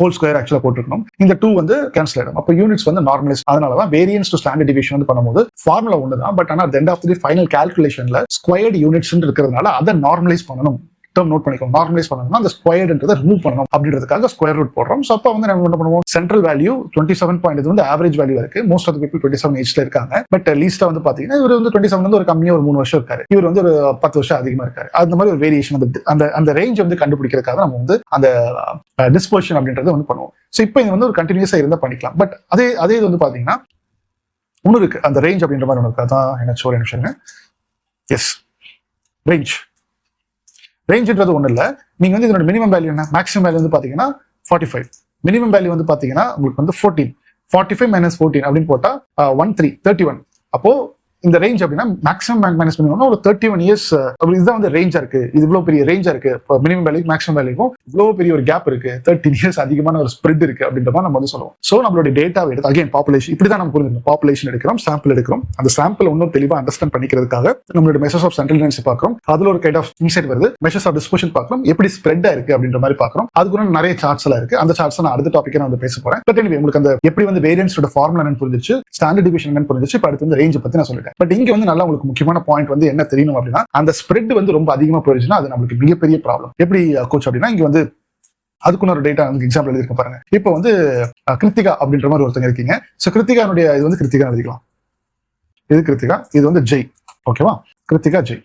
ஹோல் ஸ்கொயர் ஆக்சுவலா போட்டுருக்கணும். இந்த 2 வந்து கேன்சல் ஆயிடும். அப்போ யூனிட்ஸ் வந்து நார்மலைஸ். அதனாலதான் வேரியன்ஸ் டு ஸ்டாண்டர்ட் டிவிஷன் வந்து பண்ணும்போது ஃபார்முலா ஒன்று தான். பட் ஆனால் எண்ட் ஆஃப் தி ஃபைனல் கால்குலேஷன்ல ஸ்கொயர்டு யூனிட்ஸ் இருக்கிறதுனால அதை நார்மலைஸ் பண்ணணும். நோட் பண்ணிக்கோ, நார்மலைஸ் பண்ணணும்னா அந்த ஸ்கொயர்ன்றதை ரிமூவ் பண்ணணும் அப்படின்றதுக்காக ஸ்கொயர் ரூட் போடுறோம். ஸோ அப்போ வந்து நம்ம என்ன பண்ணுவோம், சென்ட்ரல் வேல்யூ 27 இது வந்து ஆவரேஜ் வேல்யூ இருக்கு. மோஸ்ட் ஆஃப் தி பீப்பிள் 27 ஏஜ்ல இருக்காங்க. பட் லீஸ்டா வந்து பாத்தீங்கன்னா இவர் வந்து 27 வந்து ஒரு கம்மியா ஒரு 3 வருஷம் இருக்காரு, இவர் வந்து ஒரு 10 வருஷம் அதிகமா இருக்காரு. அந்த மாதிரி ஒரு வேரியேஷன் அந்த ரேஞ்ச் வந்து கண்டுபிடிக்கிறதுக்காக நம்ம வந்து அந்த டிஸ்போஷன் அப்படின்றத வந்து பண்ணுவோம். ஸோ இப்போ இது வந்து ஒரு கண்டினியூஸா இருந்தா பண்ணிக்கலாம். பட் அதே இது வந்து பாத்தீங்கன்னா ஒன்று இருக்கு, அந்த ரேஞ்ச் அப்படின்ற மாதிரி ஒன்று இருக்கு. அதான் என்ன ஒரு நிமிஷம். எஸ், ரேஞ்சுன்றது ஒண்ணு இல்ல. நீங்க வந்து இதோட மினிமம் வேல்யூ என்ன, மேக்ஸிமம் வேல்யூ வந்து பாத்தீங்கன்னா 45, மினிமம் வேல்யூ வந்து பாத்தீங்கன்னா உங்களுக்கு வந்து 14, 45 - 14 அப்படின்னு போட்டா 31. அப்போ இந்த ரேஞ்ச் அப்படின்னா மேக்ஸிமம் மைனஸ் மினிமம் ஒரு 31 இயர்ஸ். இதுதான் வந்து ரேஞ்சா இருக்கு. இது இவ்வளவு பெரிய ரேஞ்சா இருக்கு. மினிமம் வேல்யூ மேக்ஸிமம் வேல்யூக்கும் இவ்வளவு பெரிய ஒரு கேப் இருக்கு, 13 இயர்ஸ் அதிகமான ஒரு ஸ்ப்ரெட் இருக்கு அப்படின்ற மாதிரி நம்ம வந்து சொல்லுவோம். சோ நம்மளுடைய டேட்டாவை எடுத்து அகைன் பாப்புலேஷன் இப்படிதான் நம்ம புரிஞ்சுக்கணும். பாப்புலேஷன் எடுக்கிறோம், சாம்பிள் எடுக்கிறோம். அந்த சாம்பிள் இன்னும் தெளிவா அண்டர்ஸ்டாண்ட் பண்ணிக்கிறதுக்காக நம்மளுடைய மெஷர்ஸ் ஆஃப் சென்ட்ரல் டென்சிட்டி பார்க்கிறோம். அதுல ஒரு கைண்ட் ஆஃப் இன்சைட் வருது. மெஷர்ஸ் ஆஃப் டிஸ்போஷன் பார்க்கிறோம், எப்படி ஸ்ப்ரெட் இருக்கு அப்படின்ற மாதிரி பார்க்கிறோம். அதுக்கு நிறைய சார்ட்ஸ் எல்லாம் இருக்கு. அந்த சார்ட்ஸ் நான் அடுத்த டாபிக் நான் வந்து பேச போறேன். பட் எனிவே உங்களுக்கு அந்த எப்படி வந்து வேரியன்ஸோட ஃபார்முலா என்னன்னு புரிஞ்சிச்சு, ஸ்டாண்டர்ட் டிவிஷன் என்னன்னு புரிஞ்சிச்சு. இப்ப அடுத்து வந்து ரேஞ்ச் பத்தி நான் சொல்லிட்டேன். பட் இங்க வந்து நல்லா உங்களுக்கு முக்கியமான பாயிண்ட் வந்து என்ன தெரியணும் அப்படின்னா, அந்த ஸ்ப்ரெட் வந்து ரொம்ப அதிகமா போயிருச்சுன்னா அது நம்மளுக்கு மிகப்பெரிய ப்ராப்ளம். எப்படி கோச் அப்படின்னா, இங்க வந்து அதுக்குன்னு ஒரு டேட்டா எக்ஸாம்பிள் எழுதிருக்க பாருங்க. இப்போ வந்து கிருத்திகா அப்படின்ற மாதிரி ஒருத்தங்க இருக்கீங்க. சோ கிருத்திகானுடைய இது வந்து கிருத்திகா எழுதிக்கலாம். இது கிருத்திகா, இது வந்து ஜெய். ஓகேவா, கிருத்திகா ஜெய்.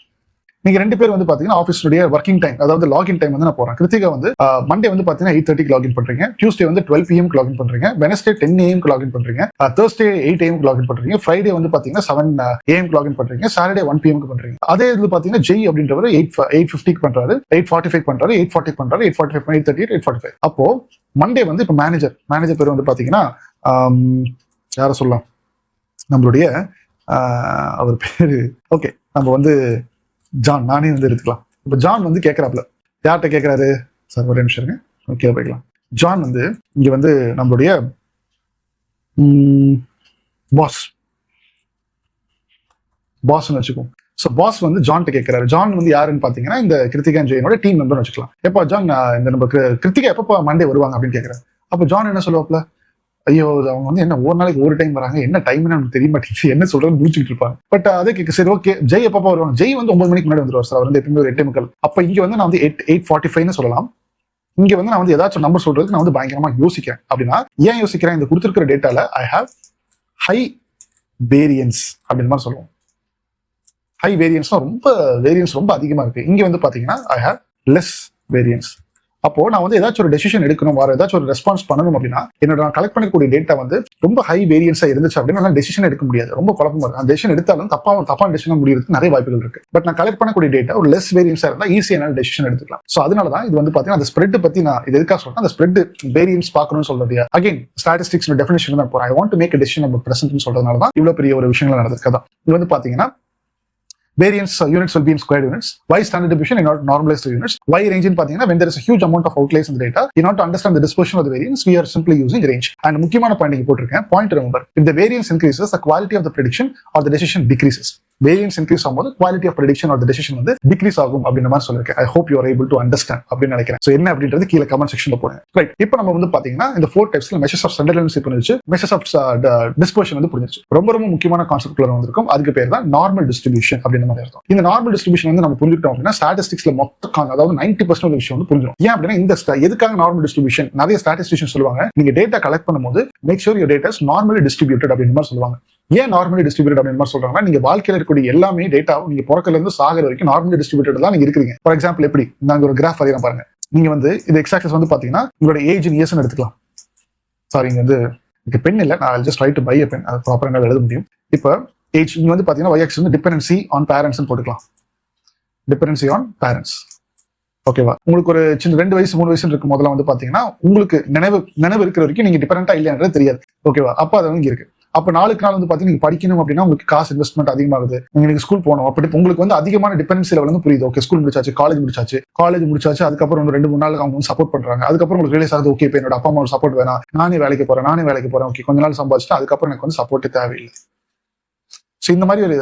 நீங்க 2 பேர் வந்து பாத்தீங்கன்னா ஆஃபீஸுடைய ஒர்க்கிங் டைம், அதாவது லாகின் டைம் வந்து நான் போறேன். கிருத்திகா வந்து மண்டே வந்து பாத்தீங்கன்னா 8:30 லாகின் பண்றீங்க, டியூஸ்டே வந்து 12 PM லாகின் பண்றீங்க, வெனஸ்டே 10 AM லாகின் பண்றீங்க, தேர்ஸ்டே 8 AM லாகின் பண்றீங்க, ஃப்ரைடே வந்து பாத்தீங்கன்னா 7 AM லாகின் பண்றீங்க, சாட்டர்டே 1 PM பண்றீங்க. அதே இதுல பாத்தீங்கன்னா ஜெய் அப்படின்றவர் 8:50 பண்றாரு, 8:45 பண்றாரு, 8:40 பண்றாரு, 8:45, 8:30, 8:45. அப்போ மண்டே வந்து இப்ப மேனேஜர் பேர் வந்து பாத்தீங்கன்னா யார சொல்லலாம், நம்மளுடைய அவர் பேரு ஓகே, நம்ம வந்து ஜான், நானே வந்து எடுத்துக்கலாம். இப்ப ஜான் வந்து கேட்கறாப்ல, யார்கிட்ட கேட்கறாரு சார், ஒரு நிமிஷம் இருங்க, ஓகே போய்க்கலாம். ஜான் வந்து இங்க வந்து நம்மளுடைய பாஸ்ன்னு வச்சுக்கோம். ஸோ பாஸ் வந்து ஜான்கிட்ட கேட்கறாரு. ஜான் வந்து யாருன்னு பாத்தீங்கன்னா இந்த கிருத்திகா ஜெயினோட டீம் மெம்பர்னு வச்சுக்கலாம். எப்போ ஜான் இந்த நம்ம கிருத்திகா எப்பப்போ மண்டே வருவாங்க அப்படின்னு கேட்கறாரு. அப்போ ஜான் என்ன சொல்லுவாப்ல, ஐயோ அவங்க வந்து என்ன ஒரு நாளைக்கு ஒரு டைம் வராங்க, என்ன டைம்னு நமக்கு தெரிய மாட்டேங்குது, என்ன சொல்றது முடிச்சுட்டு இருப்பாங்க. பட் அதே கேட்க சரி ஓகே, ஜெய் எப்பப்பா வருவாங்க, ஜெய் வந்து 9 மணிக்கு முன்னாடி வந்துருவார் சார், அவர் வந்து எப்பவுமே ஒரு 8:45. அப்ப இங்க வந்து நான் வந்து 8:45 சொல்லலாம். இங்க வந்து நான் வந்து ஏதாச்சும் நம்பர் சொல்றதுக்கு நான் வந்து பயங்கரமா யோசிக்கிறேன். அப்படின்னா ஏன் யோசிக்கிறேன், இந்த கொடுத்திருக்கிற டேட்டால ஐ ஹாவ் ஹை வேரியன்ஸ் அப்படின்னு மாதிரி சொல்லுவோம். ஹை வேரியன்ஸ்னா வேரியன்ஸ் ரொம்ப அதிகமா இருக்கு. இங்க வந்து பாத்தீங்கன்னா ஐ ஹாவ் லெஸ் வேரியன்ஸ். அப்போ நான் வந்து ஏதாச்சும் ஒரு டெசிஷன் எடுக்கணும், வேற ஏதாச்சும் ஒரு ரெஸ்பான்ஸ் பண்ணணும் அப்படின்னா என்னோட நான் கலெக்ட் பண்ணக்கூடிய டேட்டா வந்து ரொம்ப ஹை வேரியன்ஸா இருந்துச்சு அப்படின்னா நான் டெசிஷன் எடுக்க முடியாது, ரொம்ப குழப்பமா இருக்கும். அந்த டெசிஷன் எடுத்தாலும் தப்பான டெசிஷன் முடியறதுக்கு நிறைய வாய்ப்புகள் இருக்கு. பட் நான் கலெக்ட் பண்ணக்கூடிய டேட்டா ஒரு லெஸ் வேரியன்ஸா இருந்தா ஈஸியான டெசிஷன் எடுத்துக்கலாம். சோ அதனாலதான் இது வந்து பாத்தீங்கன்னா அந்த ஸ்ப்ரெட் பத்தி நான் இது எதுக்காக சொல்றேன், அந்த ஸ்ப்ரெட் வேரியன்ஸ் பார்க்கணும்னு சொல்றது. அகைன் ஸ்டாட்டிஸ்டிக்ஸ் டெஃபினிஷன் தான் போறேன். I want to make a decision about present சொல்றதுனால தான் இவ்வளவு பெரிய ஒரு விஷயங்கள் நடந்திருக்கதான். இது வந்து பாத்தீங்கன்னா variance units will be in squared units. Why standard deviation and not normalized units? Why range in pathina, when there is a huge amount of outliers in the data, in order to understand the dispersion of the variance, we are simply using range. And முக்கியமான point இங்க போட்டிருக்கேன். Point remember, if the variance increases, the quality of the prediction or the decision decreases. Variance increase ஆகும்போது quality of prediction or decision வந்து decrease ஆகும் அப்படின்ற மாதிரி சொல்லிருக்கேன். I hope you are able to understand அப்படின்னு நினைக்கிறேன். ஸோ என்ன அப்படின்றது கீழே கமெண்ட் செக்ஷன்ல போடுங்க. ரைட், இப்போ நம்ம வந்து பாத்தீங்கன்னா இந்த 4 டைப்ஸ்ல மெஷர்ஸ் ஆஃப் சென்ட்ரல் புரிஞ்சிச்சு, மெஷர்ஸ் ஆஃப் டிஸ்பர்ஷன் வந்து புரிஞ்சிச்சு. ரொம்ப ரொம்ப முக்கியமான கான்செப்ட் வந்திருக்கும். அதுக்கு பேர் தான் நார்மல் டிஸ்ட்ரிபியூஷன் அப்படின்ற மாதிரி இருக்கும். இந்த நார்மல் டிஸ்ட்ரிபியூஷன் வந்து நம்ம புரிஞ்சுக்கிட்டோம் அப்படின்னா ஸ்டாட்டிஸ்டிக்ஸ்ல மொத்த அதாவது 90% விஷயம் வந்து புரிஞ்சிடும். ஏன் அப்படின்னா இந்த எதுக்காக நார்மல் டிஸ்ட்ரிபியூஷன் நிறைய ஸ்டாட்டிஸ்டிஷியன் சொல்லுவாங்க, நீங்க டேட்டா கலெக்ட் பண்ணும்போது make sure your data is normally distributed அப்படின்ற மாதிரி சொல்லுவாங்க. ஏன் நார்மலி டிஸ்ட்ரிபியூட்டட் அப்படின்ற மாதிரி சொல்றாங்கன்னா, நீங்க வாழ்க்கையில இருக்கக்கூடிய எல்லாமே டேட்டாவும் நீங்க பிறக்கல இருந்து சாகர வரைக்கும் நார்மலி டிஸ்ட்ரிபியூட்டட் தான் நீங்க இருக்கீங்க. ஃபார் எக்ஸாம்பிள் எப்படி நாங்க ஒரு கிராஃப் வரையலாம் பாருங்க. நீங்க வந்து இது எக்ஸ் ஆக்சிஸ் வந்து பாத்தீங்கன்னா உங்களோட ஏஜ் இன் இயர்ஸ் எடுத்துக்கலாம். சாரி, இங்க வந்து பென் இல்ல, நான் just write to buy a pen, அது ப்ராப்பரா என்னால எழுத முடியும். இப்போ ஏஜ் இங்க வந்து பாத்தீங்கன்னா y ஆக்சிஸ் வந்து டிபெண்டன்சி ஆன் பேரண்ட்ஸ் போட்டுக்கலாம். டிபெண்டன்சி ஆன் பேரண்ட்ஸ், ஓகேவா? உங்களுக்கு ஒரு சின்ன 2 வயசு 3 வயசு இருக்கும் போதெல்லாம் வந்து பாத்தீங்கன்னா உங்களுக்கு நினைவு இருக்கிற வரைக்கும் நீங்க டிபெண்டா இல்லையான்றது தெரியாது, ஓகேவா? அப்ப அது வந்து இருக்கு. அப்ப நாளுக்கு நாள் வந்து பாத்தீங்கன்னா நீங்க படிக்கணும் அப்படின்னா உங்களுக்கு காசு இன்வெஸ்ட்மெண்ட் அதிகமாகுது. நீங்க ஸ்கூல் போகணும், அப்படி உங்களுக்கு வந்து அதிகமான டிபெண்டன்சி லெவல் வந்து புரியுது. ஓகே, ஸ்கூல் முடிச்சாச்சு, காலேஜ் முடிச்சாச்சு, அதுக்கப்புறம் 2-3 நாளுக்கு அவங்க வந்து சப்போர்ட் பண்றாங்க. அதுக்கப்புறம் உங்களுக்கு ரிலீஸ் ஆகுது, ஓகே இப்போ என்னோட அப்பா அம்மா சப்போர்ட் வேணாம், நானே வேலைக்கு போறேன், ஓகே கொஞ்ச நாள் சம்பாதிச்சுட்டு அதுக்கப்புறம் எனக்கு வந்து சப்போர்ட் தேவையில்லை. ஸோ இந்த மாதிரி ஒரு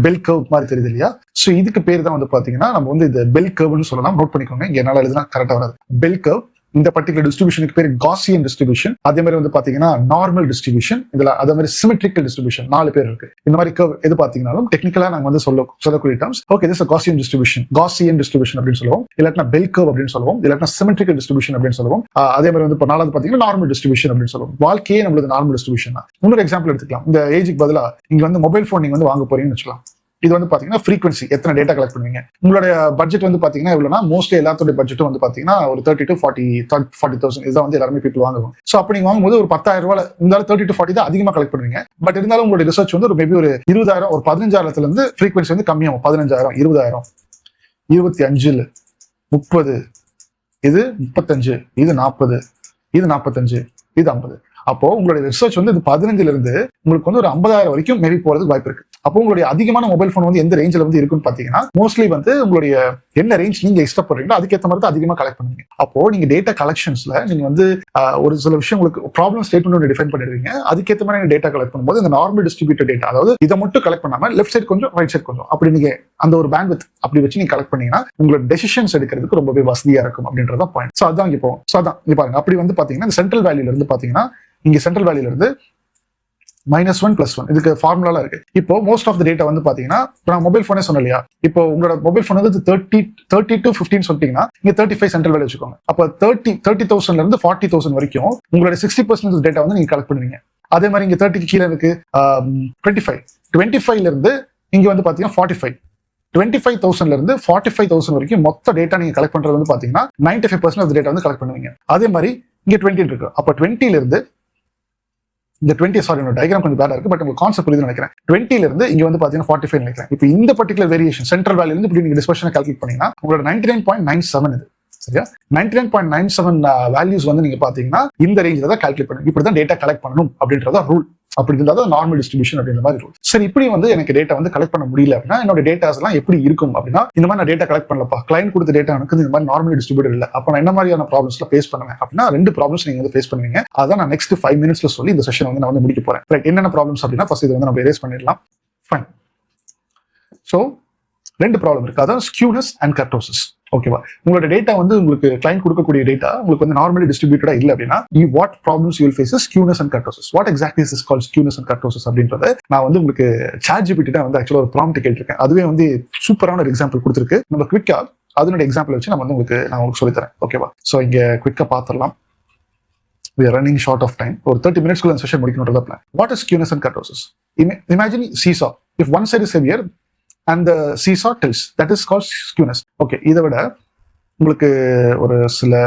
பெல் கர்வ் மாதிரி தெரியுது இல்லையா? ஸோ இதுக்கு பேர் தான் வந்து பாத்தீங்கன்னா நம்ம வந்து இந்த பெல் கர்வ்னு சொல்லலாம். நோட் பண்ணிக்கோங்க, இங்க என்னால எழுதுனா கரெக்டா வராது. பெல் கர்வ், இந்த பர்டிகுலர் டிஸ்ட்ரிபியூஷனுக்கு பேர் காசியன் டிஸ்ட்ரிபியூஷன். அதே மாதிரி வந்து பாத்தீங்கன்னா நார்மல் டிஸ்ட்ரிபியூஷன், இதுல அதே மாதிரி சிமெட்ரிக்கல் டிஸ்ட்ரிபியூஷன், 4 பேர் இருக்கு. இந்த மாதிரி கர்வ் எது பாத்தீங்கன்னாலும் டெக்னிக்கலா நாங்க வந்து சொல்லக்கூடிய terms. Okay, this Gaussian distribution அப்படின்னு சொல்லுவோம், இல்லாட்டினா பெல் கர்வ் அப்படின்னு சொல்லுவோம், இல்லாட்டினா சிமெட்ரிக்கல் டிஸ்ட்ரிபியூஷன் அப்படின்னு சொல்லுவோம். அதே மாதிரி வந்து 4வது பாத்தீங்கன்னா நார்மல் டிஸ்ட்ரிபியூஷன் அப்படின்னு சொல்லுவோம். வாழ்க்கையே நம்மளுக்கு நார்மல் டிஸ்ட்ரிபியூஷன் தான். இன்னொரு எக்ஸாம்பிள் எடுத்துக்கலாம். இந்த ஏஜுக்கு பதிலா இங்க வந்து மொபைல் போன் நீங்க வந்து வாங்க போறீங்கன்னு வச்சுக்கலாம். இது வந்து பாத்தீங்கன்னா ஃப்ரீக்வன்சி, எத்தனை டேட்டா கலெக்ட் பண்ணுவீங்க. உங்களுடைய பட்ஜெட் வந்து பாத்தீங்கன்னா எவ்வளவுனா மோஸ்ட்லி எல்லாத்தோட பட்ஜெட்டும் வந்து பாத்தீங்கன்னா ஒரு 30 to 40,000 இதுதான் வந்து எல்லாருமே பீப்புள் வாங்குவோம். ஸோ அப்படி நீங்க வாங்கும்போது ஒரு 10,000 ரூபாய் இருந்தாலும் 30 to 40 தான் அதிகமா கலெக்ட் பண்ணுவீங்க. பட் இருந்தாலும் உங்களுடைய ரிசர்ச் வந்து ஒரு மேபி ஒரு 20,000 ஒரு 15,000 இருந்து ஃப்ரீக்வன்சி வந்து கம்மியாகும். 15,000, 20,000, 25, 30, இது 35, இது 40, இது 45, இது 50. அப்போ உங்களுடைய ரிசர்ச் வந்து இது 15ல இருந்து உங்களுக்கு வந்து ஒரு 50,000 வரைக்கும் மேபி போறதுக்கு வாய்ப்பு இருக்கு. அப்போ உங்களுடைய அதிகமான மொபைல் போன் வந்து எந்த ரேஞ்சில் வந்து இருக்குன்னு பாத்தீங்கன்னா மோஸ்ட்லி வந்து உங்களுடைய என்ன ரேஞ்ச் நீங்க இஷ்டப்படுறீங்களோ அதுக்கேற்ற மாதிரி தான் அதிகமா கலெக்ட் பண்ணுவீங்க. அப்போ நீங்க டேட்டா கலெக்ஷன்ஸ்ல நீங்க வந்து ஒரு சில விஷயம் உங்களுக்கு ப்ராப்ளம் ஸ்டேட்மெண்ட் டிஃபைன் பண்ணிடுவீங்க. அதுக்கேற்ற மாதிரி நீங்க டேட்டா கலெக்ட் பண்ணும்போது இந்த நார்மல் டிஸ்ட்ரிபியூட்டட் டேட்டா, அதாவது இதை மட்டும் கலெக்ட் பண்ணாம லெஃப்ட் சைட் கொஞ்சம் ரைட் சைட் கொஞ்சம் அப்படி நீங்க அந்த ஒரு பேண்ட்வித் அப்படி வச்சு நீங்க கலெக்ட் பண்ணீங்கன்னா உங்களோட டெசிஷன்ஸ் எடுக்கிறதுக்கு ரொம்பவே வசதியா இருக்கும் அப்படின்றத பாயிண்ட். ஸோ அதான் இங்க போகும். ஸோ அதான் இங்க பாருங்க, அப்படி வந்து பாத்தீங்கன்னா இந்த சென்ட்ரல் வேல்யூல இருந்து பாத்தீங்கன்னா இங்க சென்ட்ரல் வேல்யூல இருந்து -1 +1 இதுக்கு ஃபார்முலா இருக்கு. இப்போ மோஸ்ட் ஆஃப் த டேட்டா வந்து பாத்தீங்கன்னா நான் மொபைல் போனே சொன்னேன் இல்லையா, இப்போ உங்களோட மொபைல் போன் வந்து 30 to 15 சொல்லிட்டீங்கன்னா இங்க 35 சென்ட்ரல் வேல்யூ வச்சுக்கோங்க. அப்போ 30,000 இருந்து 40,000 வரைக்கும் உங்களோட 60% டேட்டா வந்து நீங்க கலெக்ட் பண்ணுவீங்க. அதே மாதிரி இங்க 30க்கு கீழே இருக்கு 25ல இருந்து இங்க வந்து பாத்தீங்கன்னா 45, 25,000ல இருந்து 45,000 வரைக்கும் மொத்த டேட்டா நீங்க கலெக்ட் பண்றது வந்து பாத்தீங்கன்னா 95% ஆஃப் டேட்டா வந்து கலெக்ட் பண்ணுவீங்க. அதே மாதிரி இங்க 20 இருக்கு. அப்போ 20ல இருந்து இந்த 20 சாரி டயக்ராம் கொஞ்சம் பேடா இருக்கு, பட் உங்களுக்கு கான்செப்ட் புரியுதுன்னு நினைக்கிறேன். 20ல இருந்து இங்க வந்து பாத்தீங்கன்னா 45 நினைக்கிறேன். இப்போ இந்த பர்டிகுலர் வேரியேஷன் சென்ட்ரல் வேல்யூல இருந்து இப்படி நீங்க டிஸ்பர்ஷனை கால்குலேட் பண்ணீங்கன்னா உங்களோட 99.97 இது சரியா. 99.97 வேல்யூஸ் வந்து நீங்க பாத்தீங்கன்னா இந்த ரேஞ்சில தான் கால்குலேட் பண்ணுங்க. இப்படிதான் டேட்டா கலெக்ட் பண்ணணும் அப்படின்றத ரூல். அப்படி இருந்தாலும் நார்மல் டிஸ்ட்ரிபியூஷன் அப்படின்ற மாதிரி ரூல். சரி, இப்படி வந்து எனக்கு டேட்டா வந்து கலெக்ட் பண்ண முடியல அப்படின்னா என்னோட டேட்டாஸ் எல்லாம் எப்படி இருக்கும் அப்படின்னா இந்த மாதிரி நான் டேட்டா கலெக்ட் பண்ணலப்பா, கிளைண்ட் கொடுத்த டேட்டா எனக்கு இந்த மாதிரி நார்மலி டிஸ்ட்ரிபியூட்டட் இல்லை. அப்போ நான் என்ன மாதிரியான ப்ராப்ளம்ஸ்ல ஃபேஸ் பண்ணுவேன் அப்படின்னா 2 ப்ராப்ளம்ஸ் நீங்க வந்து ஃபேஸ் பண்ணுவீங்க. அதான் நான் நெக்ஸ்ட் 5 மினிட்ஸ்ல சொல்லி இந்த செஷன் வந்து நான் வந்து முடிக்க போறேன். ரைட், என்னென்ன ப்ராப்ளம்ஸ் அப்படின்னா ஃபர்ஸ்ட் இது வந்து நம்ம எரேஸ் பண்ணிடலாம். ஃபைன். ஸோ 2 ப்ராப்ளம் இருக்கு, அதான் ஸ்கியூனஸ் அண்ட் கர்டோசிஸ். ஓகேவா? உங்களோட டேட்டா வந்து உங்களுக்கு கிளைண்ட் கொடுக்கக்கூடிய டேட்டா உங்களுக்கு வந்து நார்மலி டிஸ்ட்ரிபியூட்டடா இல்ல அப்படின்னா what problems you will face is skewness and kurtosis. What exactly is called skewness and kurtosis அப்படின்றத நான் வந்து உங்களுக்கு ChatGPT வந்து ஆக்சுவலா ஒரு ப்ராம்ப்ட் கேட்டிருக்கேன். அதுவே வந்து சூப்பரான ஒரு எக்ஸாம்பிள் கொடுத்துருக்கு. நம்ம குவிக்கா அதனுடைய எக்ஸாம்பிள் வச்சு நான் வந்து உங்களுக்கு சொல்லித்தரேன். ஓகேவா? ஸோ இங்க குவிக்கா பார்த்துடலாம். We are running short of time. ஒரு 30 minutes குள்ள செஷன் முடிக்கணும்ன்றத plan. What is skewness and kurtosis? Imagine seesaw. If one side is heavier and the seesaw tilts, that is called skewness. Okay, இதை விட உங்களுக்கு ஒரு சில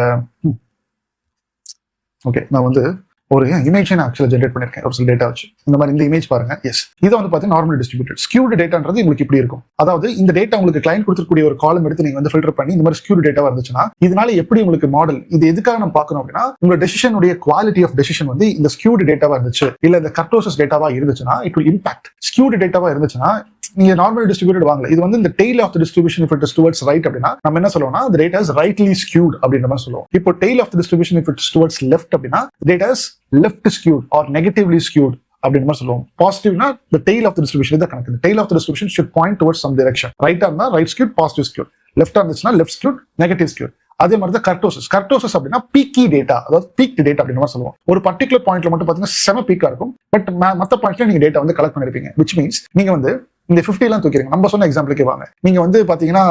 ஓகே நான் வந்து ஒரு இமேஜ் நான் ஆக்சுவலாக ஜென்ரேட் பண்ணிருக்கேன் ஒரு சில டேட்டா வச்சு. இந்த மாதிரி இந்த இமேஜ் பாருங்க. எஸ், இதை வந்து பார்த்தீங்கன்னா நார்மலி டிஸ்ட்ரிபியூட்டட். ஸ்கியூடு டேட்டான்றது உங்களுக்கு இப்படி இருக்கும். அதாவது இந்த டேட்டா உங்களுக்கு கிளைண்ட் கொடுத்துக்கூடிய ஒரு காலம் எடுத்து நீங்க வந்து ஃபில்டர் பண்ணி இந்த மாதிரி ஸ்கியூடு டேட்டா இருந்துச்சுன்னா இதனால எப்படி உங்களுக்கு மாடல் இது எதுக்காக நம்ம பார்க்கணும் அப்படின்னா உங்களோட டெசிஷனுடைய குவாலிட்டி ஆஃப் டெசிஷன் வந்து இந்த ஸ்கியூடு டேட்டாவா இருந்துச்சு இல்ல இந்த கர்டோசிஸ் டேட்டாவா இருந்துச்சுன்னா இட் வில் இம்பாக்ட். ஸ்கியூடு டேட்டாவா இருந்துச்சுன்னா நீங்க நார்மல் டிஸ்ட்ரிபியூட்டட் வாங்கல. இது வந்து இந்த tail of the distribution if it is towards right அப்படின்னா நம்ம என்ன சொல்லுவோம்னா the data is rightly skewed அப்படின்ற மாதிரி சொல்லுவோம். இப்போ tail of the distribution if it is towards left அப்படின்னா data is left skewed or negatively skewed அப்படின்னு மாதிரி சொல்லுவோம். பாசிட்டிவ்னா the tail of the distribution இதான் கணக்கு. The tail of the distribution should point towards some direction. ரைட்டா இருந்தா right skewed, positive skewed. லெஃப்டா இருந்துச்சுன்னா left skewed, negative skewed. அதே மாதிரி தான் கர்டோசஸ் அப்படின்னா பீக்கி டேட்டா, அதாவது பீக் டேட்டா அப்படின்னு மாதிரி சொல்லுவோம். ஒரு பர்டிகுலர் பாயிண்ட்ல மட்டும் பாத்தீங்கன்னா செம பீக்கா இருக்கும், பட் மற்ற பாயிண்ட்ல நீங்க டேட்டா வந்து கலெக்ட் பண்ணிருப்பீங்க. விச் மீன்ஸ் நீங்க வந்து இந்த 50 எல்லாம் தூக்கிறீங்க. நம்ம சொன்ன எக்ஸாம்பிளுக்கு வாங்க, நீங்க வந்து பாத்தீங்கன்னா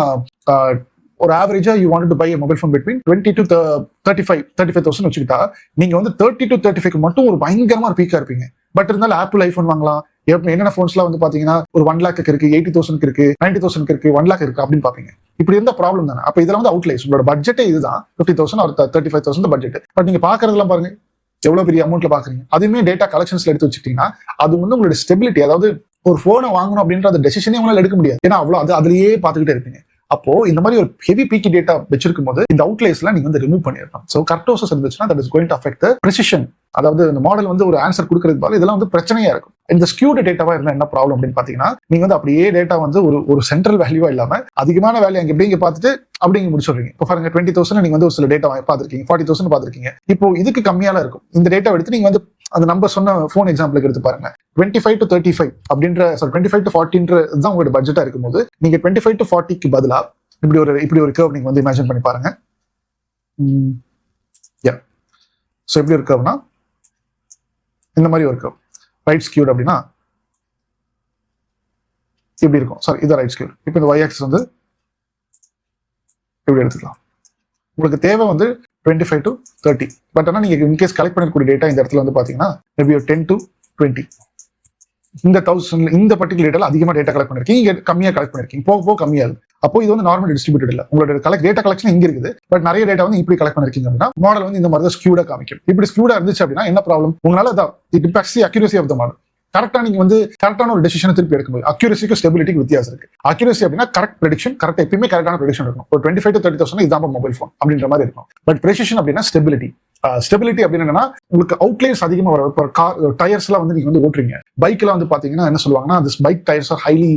ஒரு ஆவரேஜா you want to buy mobile phone between 20 to 35,000 வச்சுக்கிட்டா நீங்க வந்து 30 to 35 மட்டும் ஒரு பயங்கரமா பீக்கா இருப்பீங்க. பட் இருந்தாலும் ஆப்பிள் ஐபோன் வாங்கலாம். என்னென்ன போன்ஸ்லாம் வந்து பாத்தீங்கன்னா ஒரு 1 lakh இருக்கு, 80,000 இருக்கு, 90,000 இருக்கு, 1 lakh இருக்கு அப்படின்னு பாப்பீங்க. இப்படி இருந்தா ப்ராப்ளம் தானே. அப்ப இதுல வந்து அவுட்லைஸ், உங்களோட பட்ஜெட்டே இதுதான் 50,000 or 35,000 பட்ஜெட். பட் நீங்க பாக்குறதுலாம் பாருங்க எவ்வளவு பெரிய அமௌண்ட்ல பாக்குறீங்க. அதுவுமே டேட்டா கலெக்ஷன்ஸ்ல எடுத்து வச்சுட்டீங்கன்னா அது வந்து உங்களோட ஸ்டெபிலிட்டி, அதாவது ஒரு போனை வாங்கணும் அப்படின்ற அந்த டெசிஷனே உங்களால எடுக்க முடியாது. ஏன்னா அவ்வளவு அது அதுலயே பாத்துக்கிட்டே இருப்பீங்க. அப்போ இந்த மாதிரி ஒரு ஹெவி பீக்கி டேட்டா வச்சிருக்கும் போது இந்த அவுட்லைஸ்லாம் நீங்க வந்து ரிமூவ் பண்ணிடலாம். சோ கர்டோசஸ் இருந்துச்சுன்னா that is going to affect the precision. அதாவது இந்த மாடல் வந்து ஒரு ஆன்சர் கொடுக்கறதுக்கு பதிலா இதெல்லாம் வந்து பிரச்சனையா இருக்கும். இந்த ஸ்கியூட் டேட்டாவா இருந்தா என்ன ப்ராப்ளம் அப்படின்னு பாத்தீங்கன்னா, நீங்க வந்து அப்படியே டேட்டா வந்து ஒரு சென்ட்ரல் வேல்யூவா இல்லாம அதிகமான வேல்யூ அங்க எப்படிங்க பார்த்துட்டு அப்படிங்க முடிச்சுடுறீங்க. இப்போ பாருங்க 20,000 நீங்க வந்து ஒரு சில டேட்டா பார்த்திருக்கீங்க, 40,000 பார்த்திருக்கீங்க. இப்போ இதுக்கு கம்மியால இருக்கும். இந்த டேட்டா எடுத்து நீங்க வந்து அந்த நம்பர் சொன்ன போன் எக்ஸாம்பிளுக்கு எடுத்து பாருங்க. 25 to 35 அப்படின்ற 25 to 40 தான் உங்களோட பட்ஜெட்டா இருக்கும்போது நீங்க 25 to 40க்கு பதிலா இப்படி ஒரு கர்வ் நீங்க வந்து இமேஜின் பண்ணி பாருங்க. சோ எப்படி ஒரு கர்வ்னா இந்த மாதிரி ஒரு கர்வ் ரைட் ஸ்கியூட் அப்படின்னா இப்படி இருக்கும். சாரி, இது ரைட் ஸ்கியூட். இப்போ இந்த y ஆக்சிஸ் வந்து இப்படி எடுத்துக்கலாம். உங்களுக்கு தேவை வந்து 25 to 30. பட் ஆனால் நீங்க இன்கேஸ் கலெக்ட் பண்ணக்கூடிய டேட்டா இந்த இடத்துல வந்து பாத்தீங்கன்னா மேபி 10 to 20. இந்த 1000 இந்த பர்டிகுலர் டேட்டால அதிகமா டேட்டா கலெக்ட் பண்ணிருக்கீங்க, இங்க கம்மியா கலெக்ட் பண்ணிருக்கீங்க, போக கம்மியாகுது. அப்போ இது வந்து நார்மல் டிஸ்ட்ரிபியூட்டட் இல்ல. உங்களோட டேட்டா கலெக்ஷன் இங்க இருக்குது, பட் நிறைய டேட்டா வந்து இப்படி கலெக்ட் பண்ணிருக்கீங்க அப்படின்னா மாடல் வந்து இந்த மாதிரி தான் ஸ்கியூடா காமிக்கும். இப்படி ஸ்கியூடா இருந்துச்சு அப்படின்னா என்ன ப்ராப்ளம், உங்களால it impacts the accuracy of the model. கரெக்டா நீங்க வந்து கரெக்டான ஒரு டெசிஷனை திருப்பி எடுக்க முடியும். அக்யூரசிக்கு ஸ்டெபிலிட்டிக்கு வித்தியாசம் இருக்கு. அக்யூரசி அப்படின்னா கரெக்ட் ப்ரெடிக்ஷன், கரெக்ட் எப்பயுமே கரெக்டான ப்ரெடிக்ஷன் இருக்கும். ஒரு 25 to 30,000 இதான் மொபைல் ஃபோன் அப்படின்ற மாதிரி இருக்கும். பட் ப்ரெசிஷன் அப்படின்னா ஸ்டெபிலிட்டி. ஸ்டெபிலிட்டி அப்படின்னு என்னன்னா உங்களுக்கு அவுட்லைஸ் அதிகமா வரும். இப்போ டயர்ஸ் எல்லாம் வந்து நீங்க வந்து ஓட்டுறீங்க, பைக்ல வந்து பாத்தீங்கன்னா என்ன சொல்லுவாங்கன்னா this bike tyres R highly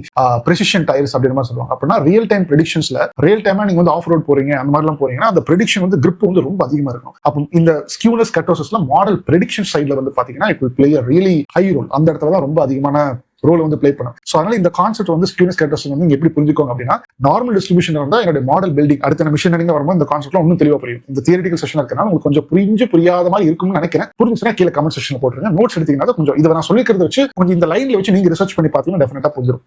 precision tyres அப்படின்ற மாதிரி சொல்லுவாங்க. அப்படின்னா ரியல் டைம் ப்ரெடிக்ஷன்ஸ்ல ரியல் டைமா நீங்க வந்து ஆஃப் ரோட் போறீங்க அந்த மாதிரிலாம் போறீங்கன்னா அந்த ப்ரெடிக்ஷன் வந்து கிரிப் வந்து ரொம்ப அதிகமா இருக்கும். அப்போ இந்த ஸ்கியூனஸ் கர்டோசஸ்ல மாடல் ப்ரெடிக்ஷன் சைட்ல வந்து பாத்தீங்கன்னா it will play a really high role. அந்த இடத்துல தான் ரொம்ப அதிகமான ரோல் வந்து பிளே பண்ணும். ஸோ அதனால இந்த கான்செப்ட் வந்து ஸ்கியூனஸ் கர்டோசஸ் வந்து நீங்க எப்படி புரிஞ்சுக்கோங்க அப்படின்னா, நார்மல் டிஸ்ட்ரிபியூஷன் இருந்தா என்னுடைய மாடல் பில்டிங் அடுத்த மிஷின் லர்னிங் வரும்போது இந்த கான்செப்ட்லாம் இன்னும் தெளிவா புரியும். இந்த தியரிட்டிக்கல் செஷன் இருக்கனால உங்களுக்கு கொஞ்சம் புரியாத மாதிரி இருக்கும்னு நினைக்கிறேன். புரிஞ்சுச்சுன்னா கீழே கமெண்ட் செக்ஷன்ல போட்டுருங்க. நோட்ஸ் எடுத்தீங்கன்னா கொஞ்சம் இதை நான் சொல்லிக்கிறத வச்சு கொஞ்சம் இந்த லைன்ல வச்சு நீங்க ரிசர்ச் பண்ணி பார்த்தீங்கன்னா டெஃபினட்டா புரிஞ்சிடும்.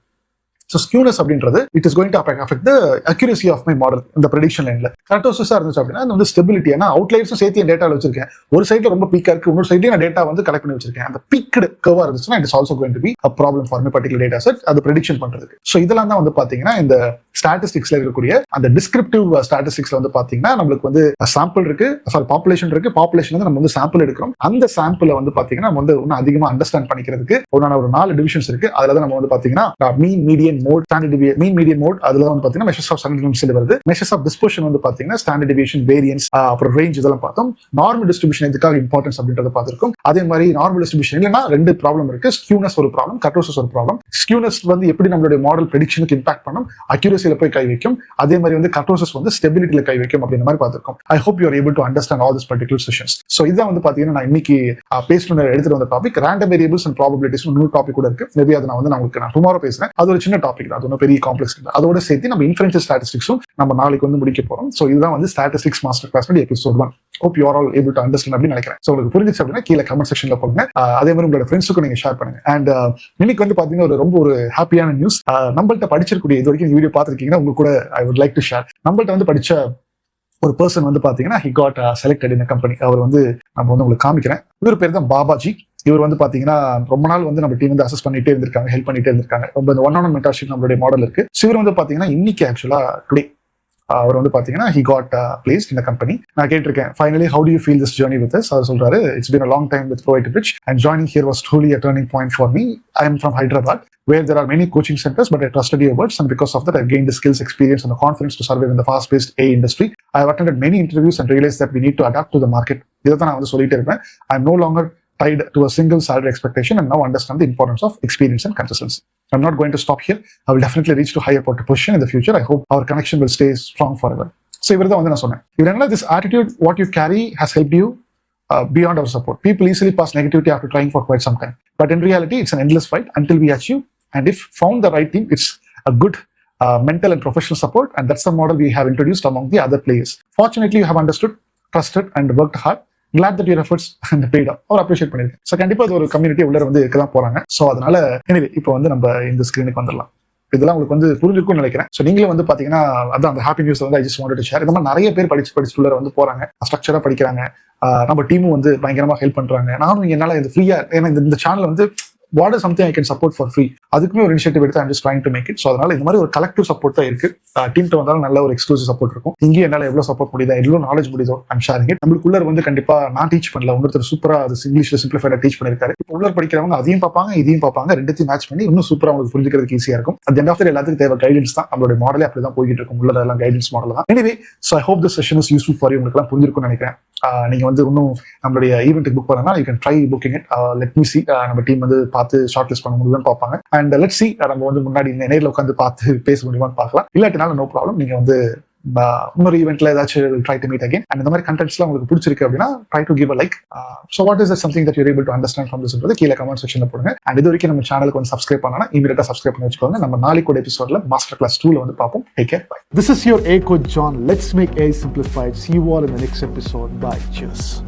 So skewness அப்படின்றது it is going to affect the accuracy of my model இந்த prediction லைன்ல. கர்டோசஸா இருந்துச்சு அப்படின்னா அது வந்து ஸ்டெபிலிட்டி. ஏன்னா அவுட்லையர்ஸும் சேர்த்து என் டேட்டால வச்சிருக்கேன். ஒரு சைட்ல ரொம்ப பீக்கா இருக்கு, இன்னொரு சைட்ல நான் டேட்டா வந்து கலெக்ட் பண்ணி வச்சிருக்கேன். அந்த பீக்டு கர்வா இருந்துச்சுன்னா it is also going to be a problem for my particular data set அது prediction பண்றதுக்கு. ஸோ இதெல்லாம் தான் வந்து பாத்தீங்கன்னா இந்த ஸ்டாட்டிஸ்டிக்ஸ்ல இருக்கக்கூடிய அந்த டிஸ்கிரிப்டிவ் ஸ்டாட்டிஸ்டிக்ஸ்ல வந்து பாத்தீங்கன்னா நம்மளுக்கு வந்து சாம்பிள் இருக்கு, சாரி பாப்புலேஷன் இருக்கு. பாப்புலேஷன் வந்து நம்ம வந்து சாம்பிள் எடுக்கிறோம். அந்த சாம்பிளை வந்து பாத்தீங்கன்னா நம்ம வந்து இன்னும் அதிகமா அண்டர்ஸ்டாண்ட் பண்ணிக்கிறதுக்கு ஒரு 4 டிவிஷன்ஸ் இருக்கு. அதுல தான் நம்ம வந்து பாத்தீங்கன்னா மீன், மீடியன், மோட், ஸ்டாண்டர்ட் டிவியேஷன். மீன், மீடியன், மோட் அதுல வந்து பாத்தீங்கன்னா மெஷர்ஸ் ஆஃப் ஸ்டாண்டர்ட் டிவியேஷன் வருது. மெஷர்ஸ் ஆஃப் டிஸ்பர்ஷன் வந்து பாத்தீங்கன்னா ஸ்டாண்டர்ட் டிவியேஷன், வேரியன்ஸ், அப்புறம் ரேஞ்ச் இதெல்லாம் பார்த்தோம். நார்மல் டிஸ்ட்ரிபியூஷன் எதுக்காக இம்பார்ட்டன்ஸ் அப்படின்றத பார்த்திருக்கோம். அதே மாதிரி நார்மல் டிஸ்ட்ரிபியூஷன் இல்லைன்னா 2 ப்ராப்ளம் இருக்கு. ஸ்கியூனஸ் ஒரு ப்ராப்ளம், கர்டோசஸ் ஒரு ப்ராப்ளம். ஸ்கியூனஸ் வந்து எப்படி நம்மளுடைய மாடல் ப்ரெடிக்ஷனுக்கு இம்பாக்ட் பண்ணும், அக்யூரசியில போய் கை வைக்கும். அதே மாதிரி வந்து கர்டோசஸ் வந்து ஸ்டெபிலிட்டியில கை வைக்கும் அப்படின்ற மாதிரி பார்த்திருக்கோம். ஐ hope you are able to understand all this particular sessions. So இதான் வந்து பாத்தீங்கன்னா நான் இன்னைக்கு பேசணும்னு எடுத்துட்டு வந்த topic random variables and probabilities. இன்னொரு டாபிக் கூட இருக்கு. மேபி அதை நான் உங்களுக்கு டுமாரோ பேசுறேன். அது ஒரு சின்ன டாபிக் தான், அது ஒன்றும் பெரிய காம்ப்ளெக்ஸ் இல்லை. அதோட சேர்த்து நம்ம இன்ஃபரன்ஷியல் ஸ்டாட்டிஸ்டிக்ஸும் நம்ம நாளைக்கு வந்து முடிக்க போறோம். ஸோ இதுதான் வந்து statistics master class episode 1. Hope you are all able to understand அப்படின்னு நினைக்கிறேன். ஸோ உங்களுக்கு புரிஞ்சிச்சு அப்படின்னா கீழே கமெண்ட் செக்ஷன்ல போடுங்க. அதே மாதிரி உங்களோட ஃப்ரெண்ட்ஸுக்கும் நீங்க ஷேர் பண்ணுங்க. அண்ட் இன்னைக்கு வந்து பாத்தீங்கன்னா ரொம்ப ஒரு ஹாப்பியான நியூஸ். நம்மள்ட்ட படிச்சிருக்கூடிய இது வரைக்கும் வீடியோ பார்த்திருக்கீங்கன்னா உங்களுக்கு கூட I would like to share. நம்மள்ட்ட வந்து படிச்ச ஒரு பர்சன் வந்து பாத்தீங்கன்னா he got selected in a company. அவர் வந்து நம்ம வந்து உங்களுக்கு காமிக்கிறேன். இவர் பேர் தான் பாபாஜி. இவர் வந்து பாத்தீங்கன்னா ரொம்ப நாள் வந்து நம்ம டீம் வந்து அசஸ் பண்ணிட்டே இருந்திருக்காங்க, ஹெல்ப் பண்ணிட்டே இருந்திருக்காங்க. ரொம்ப இந்த 1-on-1 மென்டார்ஷிப் நம்மளுடைய மாடல் இருக்கு. இவர் வந்து பாத்தீங்கன்னா இன்னைக்கு ஆக்சுவலா டுடே அவர் வந்து பாத்தீங்கன்னா he got placed in the company. நான் கேட்டிருக்கேன் finally how do you feel this journey with us. அவர் சொல்றாரு it's been a long time with Proactive Rich and joining here was truly a turning point for me. I am from Hyderabad where there are many coaching centers but I trusted your words and because of that I gained the skills, experience and the confidence to survive in the fast-paced AI industry. I have attended many interviews and realized that we need to adapt to the market. இதைத்தான் நான் வந்து சொல்லிட்டே இருப்பேன். I am no longer tied to a single salary expectation and now understand the importance of experience and consistency. I'm not going to stop here. I will definitely reach to higher position in the future. I hope our connection will stay strong forever. So இவர்தான் வந்து நான் சொன்னேன். இவர் என்ன this attitude what you carry has helped you beyond our support. People easily pass negativity after trying for quite some time. But in reality, it's an endless fight until we achieve. And if found the right team, it's a good mental and professional support. And that's the model we have introduced among the other players. Fortunately, you have understood, trusted, and worked hard. Glad that your efforts and paid off or appreciate பண்ணிருக்கேன். So கண்டிப்பா இது ஒரு community உள்ள வந்து இருக்க தான் போறாங்க. So அதனால எனவே இப்போ வந்து நம்ம இந்த ஸ்கிரீனுக்கு வந்துடலாம். இதெல்லாம் உங்களுக்கு வந்து புரிஞ்சிருக்கும்னு நினைக்கிறேன். ஸோ நீங்களும் வந்து பாத்தீங்கன்னா அதான் அந்த ஹாப்பி நியூஸ் வந்து I just wanted to share. இந்த மாதிரி நிறைய பேர் படிச்சு உள்ள வந்து போறாங்க, ஸ்ட்ரக்சரா படிக்கிறாங்க. நம்ம டீமும் வந்து பயங்கரமா ஹெல்ப் பண்றாங்க. நானும் என்னால இது ஃப்ரீயா, ஏன்னா இந்த சேனல் வந்து what is something I can support for free, அதுக்குமே ஒரு இனிஷியேட்டிவ் எடுத்து I'm just trying to make it. So அதனால இந்த மாதிரி ஒரு கலெக்டிவ் சப்போர்ட் தான் இருக்கு. டீம்ட்ட வந்தாலும் நல்ல ஒரு எக்ஸ்க்ளூசிவ் சப்போர்ட் இருக்கும். இங்கேயும் என்னால எவ்வளவு சப்போர்ட் முடியுதோ, எவ்வளவு நாலேஜ் முடியுதோ I'm sharing it. நம்மளுக்குள்ள வந்து கண்டிப்பா நான் டீச் பண்ணல, ஒருத்தர் சூப்பரா அது இங்கிலீஷ்ல சிம்பிளிஃபைடா டீச் பண்ணிருக்காரு. இப்போ உள்ள படிக்கிறவங்க அதையும் பார்ப்பாங்க, இதையும் பார்ப்பாங்க, ரெண்டுத்தையும் மேட்ச் பண்ணி இன்னும் சூப்பரா உங்களுக்கு புரிஞ்சுக்கிறதுக்கு ஈஸியா இருக்கும். அட் எண்ட் ஆஃப் தி எல்லாத்துக்கும் தேவை கைடன்ஸ் தான். நம்மளுடைய மாடலே அப்படிதான் போய்கிட்டு இருக்கும். உள்ளதெல்லாம் கைடன்ஸ் மாடல் தான். Anyway, so I hope this session is useful for you. உங்களுக்கு எல்லாம் புரிஞ்சிருக்கும்னு நினைக்கிறேன். நீங்க வந்து இன்னும் நம்மளுடைய ஈவெண்ட்டுக்கு புக் பண்ணா you can try booking it. Let me see, நம்ம டீம் வந்து பார்த்து ஷார்ட் லிஸ்ட் பண்ண முடியும்னு பார்ப்பாங்க. அண்ட் லெட் சி, நம்ம வந்து முன்னாடி நேரில் உட்காந்து பார்த்து பேச முடியுமான்னு பார்க்கலாம். இல்லாட்டினாலும் நோ ப்ராப்ளம். நீங்க வந்து இன்னொரு ஈவெண்ட்ல ஏதாச்சும் try to meet again. And இந்த மாதிரி கண்டென்ட்ஸ்லாம் உங்களுக்கு பிடிச்சிருக்கு அப்படின்னா try to give a like. So what is something that you able to understand from this கீழே கமெண்ட் செக்ஷன்ல போடுங்க. அண்ட் இது வரைக்கும் நம்ம சேனலுக்கு வந்து சப்ஸ்கிரைப் பண்ணா இமீடியட்டா சப்ஸ்கிரைப் பண்ணி வச்சுக்கோங்க. நம்ம நாளைக்கு எபிசோட்ல மாஸ்டர் கிளாஸ் 2ல வந்து பார்ப்போம். Take care, bye. This is your A Coach John. Let's make AI simplified. See you all in the next episode. Bye. Cheers.